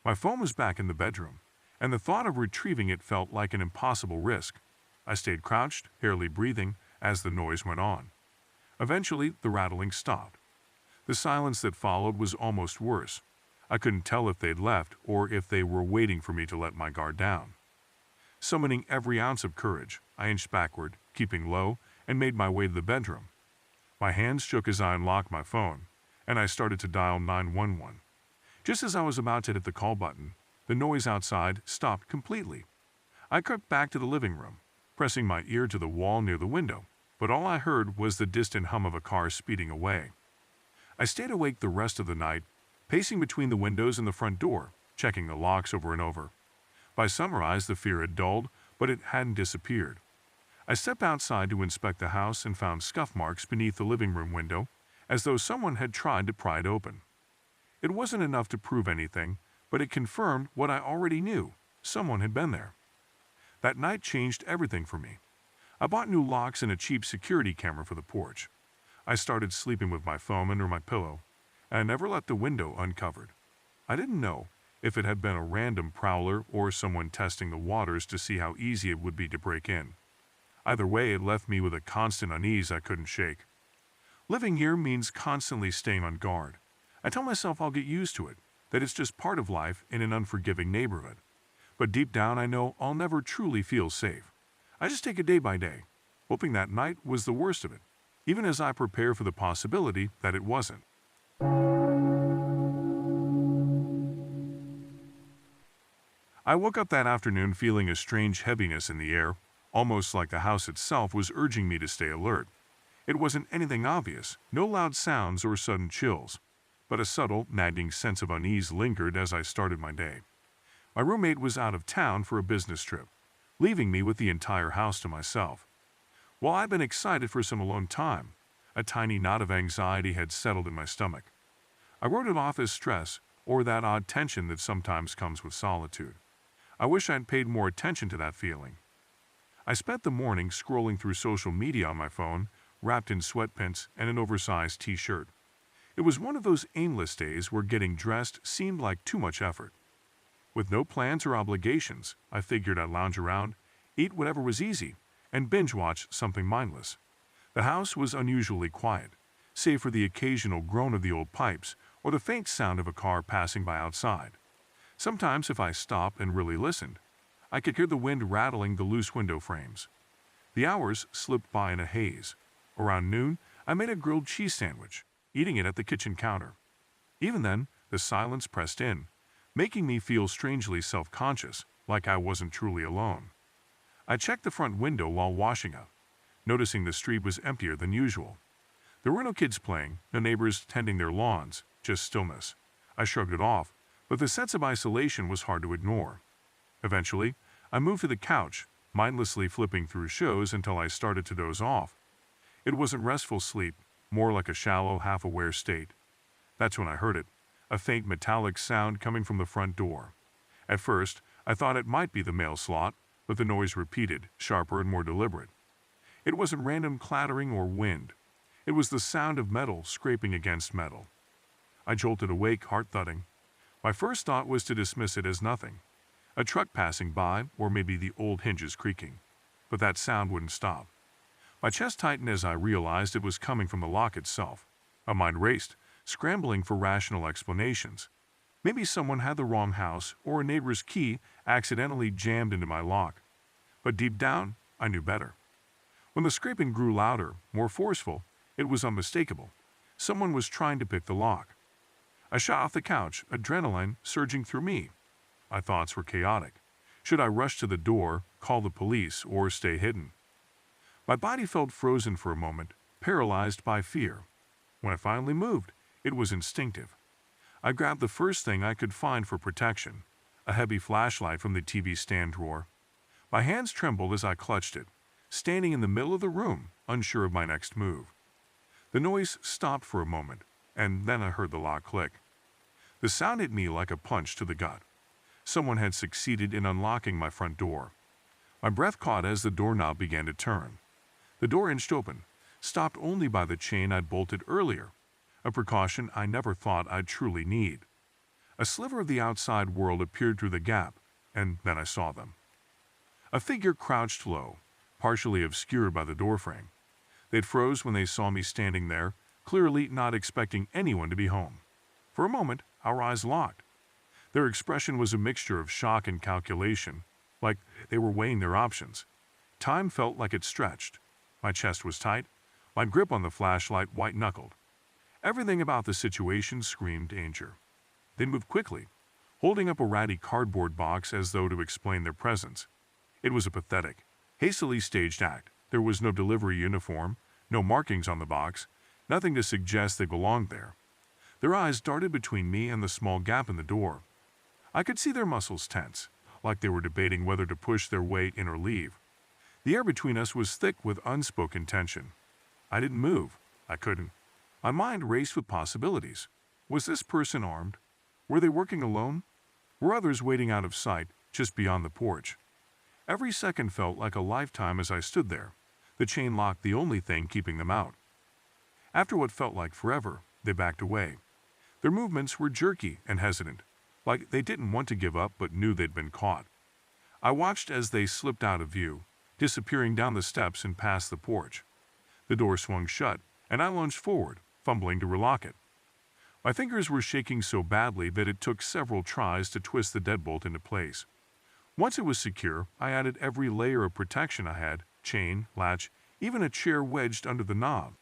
My phone was back in the bedroom, and the thought of retrieving it felt like an impossible risk. I stayed crouched, barely breathing, as the noise went on. Eventually, the rattling stopped. The silence that followed was almost worse. I couldn't tell if they'd left or if they were waiting for me to let my guard down. Summoning every ounce of courage, I inched backward, keeping low, and made my way to the bedroom. My hands shook as I unlocked my phone, and I started to dial 911. Just as I was about to hit the call button, the noise outside stopped completely. I crept back to the living room, pressing my ear to the wall near the window, but all I heard was the distant hum of a car speeding away. I stayed awake the rest of the night, pacing between the windows and the front door, checking the locks over and over. By sunrise, the fear had dulled, but it hadn't disappeared. I stepped outside to inspect the house and found scuff marks beneath the living room window, as though someone had tried to pry it open. It wasn't enough to prove anything, but it confirmed what I already knew. Someone had been there. That night changed everything for me. I bought new locks and a cheap security camera for the porch. I started sleeping with my phone under my pillow, and I never left the window uncovered. I didn't know if it had been a random prowler or someone testing the waters to see how easy it would be to break in. Either way, it left me with a constant unease I couldn't shake. Living here means constantly staying on guard. I tell myself I'll get used to it, that it's just part of life in an unforgiving neighborhood. But deep down I know I'll never truly feel safe. I just take it day by day, hoping that night was the worst of it, even as I prepare for the possibility that it wasn't. I woke up that afternoon feeling a strange heaviness in the air, almost like the house itself was urging me to stay alert. It wasn't anything obvious, no loud sounds or sudden chills, but a subtle, nagging sense of unease lingered as I started my day. My roommate was out of town for a business trip, leaving me with the entire house to myself. While I'd been excited for some alone time, a tiny knot of anxiety had settled in my stomach. I wrote it off as stress or that odd tension that sometimes comes with solitude. I wish I'd paid more attention to that feeling. I spent the morning scrolling through social media on my phone, wrapped in sweatpants and an oversized t-shirt. It was one of those aimless days where getting dressed seemed like too much effort. With no plans or obligations, I figured I'd lounge around, eat whatever was easy, and binge-watch something mindless. The house was unusually quiet, save for the occasional groan of the old pipes or the faint sound of a car passing by outside. Sometimes, if I stopped and really listened, I could hear the wind rattling the loose window frames. The hours slipped by in a haze. Around noon, I made a grilled cheese sandwich, eating it at the kitchen counter. Even then, the silence pressed in, making me feel strangely self-conscious, like I wasn't truly alone. I checked the front window while washing up, noticing the street was emptier than usual. There were no kids playing, no neighbors tending their lawns, just stillness. I shrugged it off, but the sense of isolation was hard to ignore. Eventually, I moved to the couch, mindlessly flipping through shows until I started to doze off. It wasn't restful sleep, more like a shallow, half-aware state. That's when I heard it, a faint metallic sound coming from the front door. At first, I thought it might be the mail slot, but the noise repeated, sharper and more deliberate. It wasn't random clattering or wind. It was the sound of metal scraping against metal. I jolted awake, heart thudding. My first thought was to dismiss it as nothing. A truck passing by, or maybe the old hinges creaking. But that sound wouldn't stop. My chest tightened as I realized it was coming from the lock itself. My mind raced, scrambling for rational explanations. Maybe someone had the wrong house, or a neighbor's key accidentally jammed into my lock. But deep down, I knew better. When the scraping grew louder, more forceful, it was unmistakable. Someone was trying to pick the lock. I shot off the couch, adrenaline surging through me. My thoughts were chaotic. Should I rush to the door, call the police, or stay hidden? My body felt frozen for a moment, paralyzed by fear. When I finally moved, it was instinctive. I grabbed the first thing I could find for protection, a heavy flashlight from the TV stand drawer. My hands trembled as I clutched it, standing in the middle of the room, unsure of my next move. The noise stopped for a moment, and then I heard the lock click. The sound hit me like a punch to the gut. Someone had succeeded in unlocking my front door. My breath caught as the doorknob began to turn. The door inched open, stopped only by the chain I'd bolted earlier, a precaution I never thought I'd truly need. A sliver of the outside world appeared through the gap, and then I saw them. A figure crouched low, partially obscured by the doorframe. They'd froze when they saw me standing there, clearly not expecting anyone to be home. For a moment, our eyes locked. Their expression was a mixture of shock and calculation, like they were weighing their options. Time felt like it stretched. My chest was tight, my grip on the flashlight white-knuckled. Everything about the situation screamed danger. They moved quickly, holding up a ratty cardboard box as though to explain their presence. It was a pathetic, hastily staged act. There was no delivery uniform, no markings on the box, nothing to suggest they belonged there. Their eyes darted between me and the small gap in the door. I could see their muscles tense, like they were debating whether to push their weight in or leave. The air between us was thick with unspoken tension. I didn't move. I couldn't. My mind raced with possibilities. Was this person armed? Were they working alone? Were others waiting out of sight, just beyond the porch? Every second felt like a lifetime as I stood there, the chain lock the only thing keeping them out. After what felt like forever, they backed away. Their movements were jerky and hesitant, like they didn't want to give up but knew they'd been caught. I watched as they slipped out of view, disappearing down the steps and past the porch. The door swung shut, and I lunged forward, fumbling to relock it. My fingers were shaking so badly that it took several tries to twist the deadbolt into place. Once it was secure, I added every layer of protection I had, chain, latch, even a chair wedged under the knob.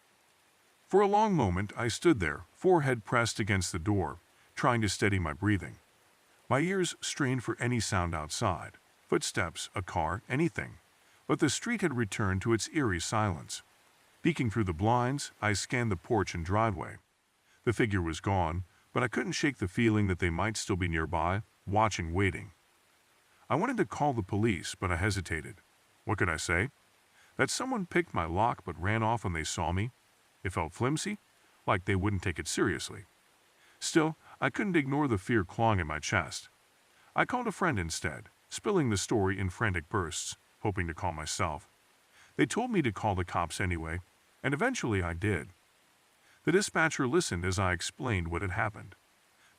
For a long moment, I stood there, forehead pressed against the door, trying to steady my breathing. My ears strained for any sound outside, footsteps, a car, anything. But the street had returned to its eerie silence. Peeking through the blinds, I scanned the porch and driveway. The figure was gone, but I couldn't shake the feeling that they might still be nearby, watching, waiting. I wanted to call the police, but I hesitated. What could I say? That someone picked my lock but ran off when they saw me? It felt flimsy, like they wouldn't take it seriously. Still, I couldn't ignore the fear clawing at my chest. I called a friend instead, spilling the story in frantic bursts, hoping to calm myself. They told me to call the cops anyway, and eventually I did. The dispatcher listened as I explained what had happened.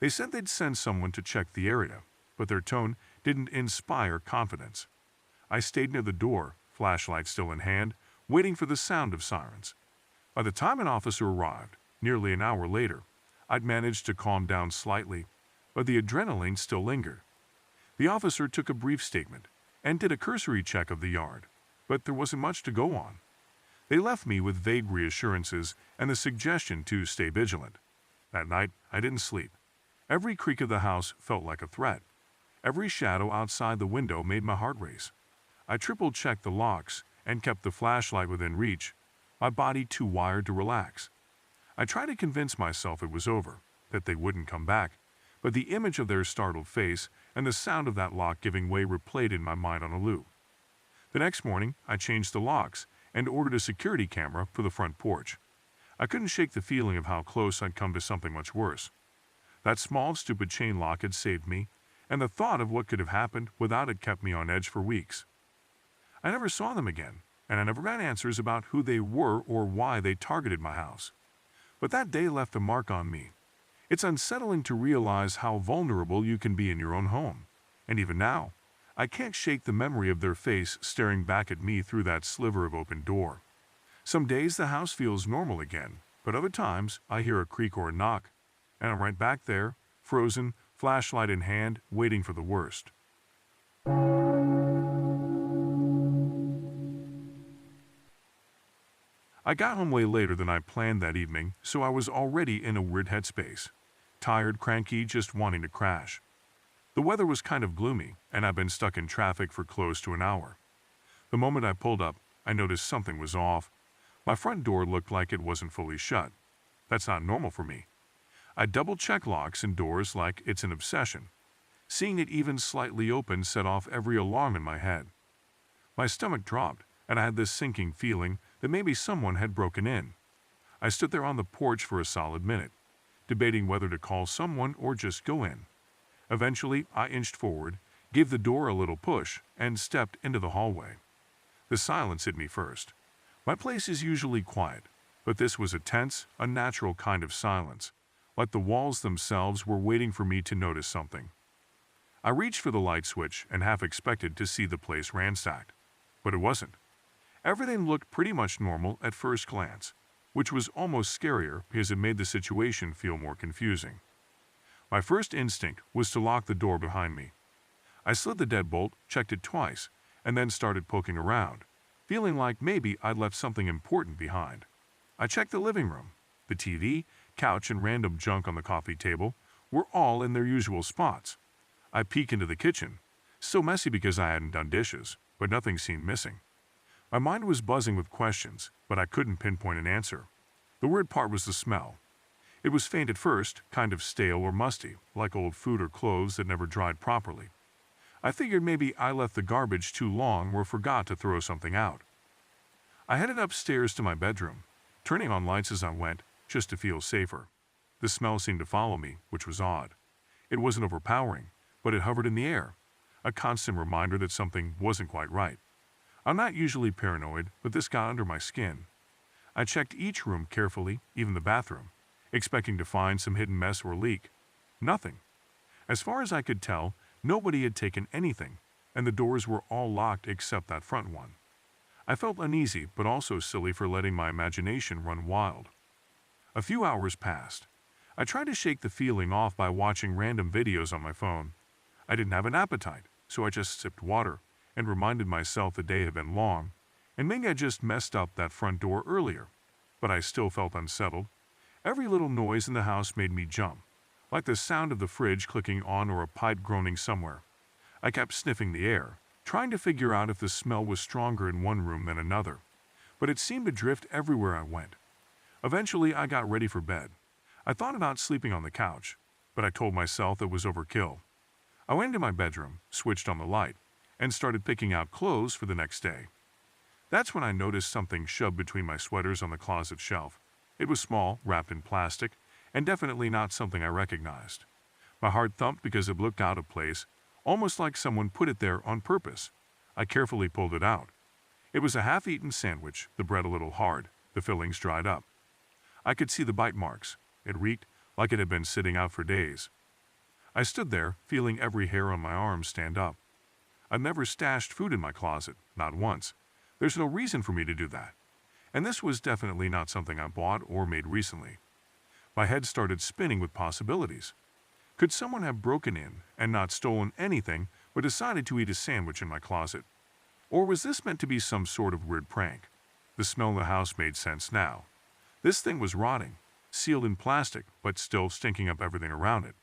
They said they'd send someone to check the area, but their tone didn't inspire confidence. I stayed near the door, flashlight still in hand, waiting for the sound of sirens. By the time an officer arrived, nearly an hour later, I'd managed to calm down slightly, but the adrenaline still lingered. The officer took a brief statement and did a cursory check of the yard, but there wasn't much to go on. They left me with vague reassurances and the suggestion to stay vigilant. That night, I didn't sleep. Every creak of the house felt like a threat. Every shadow outside the window made my heart race. I triple-checked the locks and kept the flashlight within reach, my body too wired to relax. I tried to convince myself it was over, that they wouldn't come back, but the image of their startled face and the sound of that lock giving way replayed in my mind on a loop. The next morning, I changed the locks and ordered a security camera for the front porch. I couldn't shake the feeling of how close I'd come to something much worse. That small, stupid chain lock had saved me, and the thought of what could have happened without it kept me on edge for weeks. I never saw them again, and I never got answers about who they were or why they targeted my house. But that day left a mark on me. It's unsettling to realize how vulnerable you can be in your own home. And even now, I can't shake the memory of their face staring back at me through that sliver of open door. Some days the house feels normal again, but other times I hear a creak or a knock, and I'm right back there, frozen, flashlight in hand, waiting for the worst. I got home way later than I planned that evening, so I was already in a weird headspace. Tired, cranky, just wanting to crash. The weather was kind of gloomy, and I'd been stuck in traffic for close to an hour. The moment I pulled up, I noticed something was off. My front door looked like it wasn't fully shut. That's not normal for me. I double-check locks and doors like it's an obsession. Seeing it even slightly open set off every alarm in my head. My stomach dropped, and I had this sinking feeling that maybe someone had broken in. I stood there on the porch for a solid minute, debating whether to call someone or just go in. Eventually, I inched forward, gave the door a little push, and stepped into the hallway. The silence hit me first. My place is usually quiet, but this was a tense, unnatural kind of silence, like the walls themselves were waiting for me to notice something. I reached for the light switch and half expected to see the place ransacked, but it wasn't. Everything looked pretty much normal at first glance, which was almost scarier because it made the situation feel more confusing. My first instinct was to lock the door behind me. I slid the deadbolt, checked it twice, and then started poking around, feeling like maybe I'd left something important behind. I checked the living room. The TV, couch, and random junk on the coffee table were all in their usual spots. I peeked into the kitchen, still messy because I hadn't done dishes, but nothing seemed missing. My mind was buzzing with questions, but I couldn't pinpoint an answer. The weird part was the smell. It was faint at first, kind of stale or musty, like old food or clothes that never dried properly. I figured maybe I left the garbage too long or forgot to throw something out. I headed upstairs to my bedroom, turning on lights as I went, just to feel safer. The smell seemed to follow me, which was odd. It wasn't overpowering, but it hovered in the air, a constant reminder that something wasn't quite right. I'm not usually paranoid, but this got under my skin. I checked each room carefully, even the bathroom, expecting to find some hidden mess or leak. Nothing. As far as I could tell, nobody had taken anything, and the doors were all locked except that front one. I felt uneasy, but also silly for letting my imagination run wild. A few hours passed. I tried to shake the feeling off by watching random videos on my phone. I didn't have an appetite, so I just sipped water and reminded myself the day had been long, and maybe I just messed up that front door earlier. But I still felt unsettled. Every little noise in the house made me jump, like the sound of the fridge clicking on or a pipe groaning somewhere. I kept sniffing the air, trying to figure out if the smell was stronger in one room than another, but it seemed to drift everywhere I went. Eventually, I got ready for bed. I thought about sleeping on the couch, but I told myself it was overkill. I went into my bedroom, switched on the light, and started picking out clothes for the next day. That's when I noticed something shoved between my sweaters on the closet shelf. It was small, wrapped in plastic, and definitely not something I recognized. My heart thumped because it looked out of place, almost like someone put it there on purpose. I carefully pulled it out. It was a half-eaten sandwich, the bread a little hard, the fillings dried up. I could see the bite marks. It reeked like it had been sitting out for days. I stood there, feeling every hair on my arm stand up. I've never stashed food in my closet, not once. There's no reason for me to do that. And this was definitely not something I bought or made recently. My head started spinning with possibilities. Could someone have broken in and not stolen anything but decided to eat a sandwich in my closet? Or was this meant to be some sort of weird prank? The smell in the house made sense now. This thing was rotting, sealed in plastic, but still stinking up everything around it.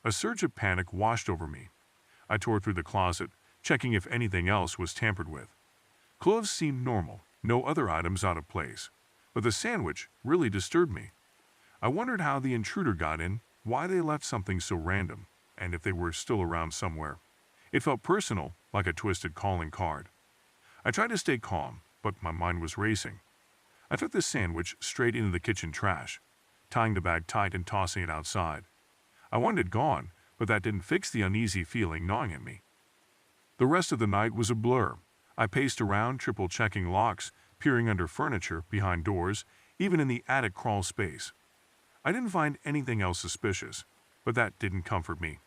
A surge of panic washed over me. I tore through the closet, checking if anything else was tampered with. Clothes seemed normal, no other items out of place. But the sandwich really disturbed me. I wondered how the intruder got in, why they left something so random, and if they were still around somewhere. It felt personal, like a twisted calling card. I tried to stay calm, but my mind was racing. I took the sandwich straight into the kitchen trash, tying the bag tight and tossing it outside. I wanted it gone, but that didn't fix the uneasy feeling gnawing at me. The rest of the night was a blur. I paced around, triple-checking locks, peering under furniture, behind doors, even in the attic crawl space. I didn't find anything else suspicious, but that didn't comfort me.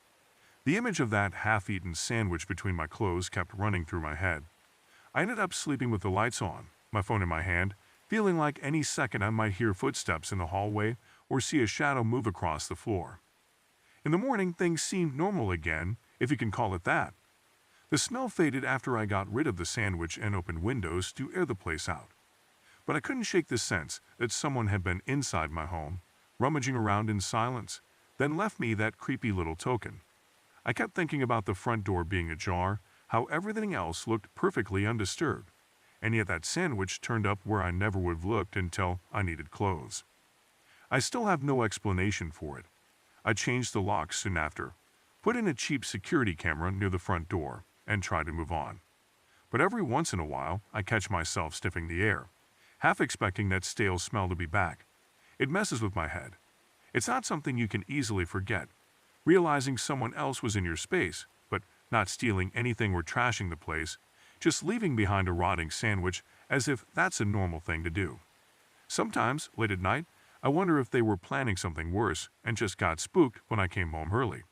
The image of that half-eaten sandwich between my clothes kept running through my head. I ended up sleeping with the lights on, my phone in my hand, feeling like any second I might hear footsteps in the hallway or see a shadow move across the floor. In the morning, things seemed normal again, if you can call it that. The smell faded after I got rid of the sandwich and opened windows to air the place out. But I couldn't shake the sense that someone had been inside my home, rummaging around in silence, then left me that creepy little token. I kept thinking about the front door being ajar, how everything else looked perfectly undisturbed, and yet that sandwich turned up where I never would have looked until I needed clothes. I still have no explanation for it. I changed the locks soon after, put in a cheap security camera near the front door, and tried to move on. But every once in a while, I catch myself sniffing the air, half expecting that stale smell to be back. It messes with my head. It's not something you can easily forget, realizing someone else was in your space, but not stealing anything or trashing the place, just leaving behind a rotting sandwich as if that's a normal thing to do. Sometimes, late at night, I wonder if they were planning something worse and just got spooked when I came home early.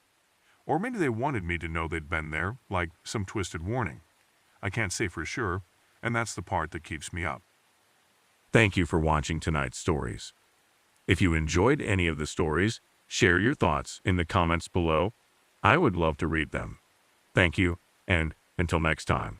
Or maybe they wanted me to know they'd been there, like some twisted warning. I can't say for sure, and that's the part that keeps me up. Thank you for watching tonight's stories. If you enjoyed any of the stories, share your thoughts in the comments below. I would love to read them. Thank you, and until next time.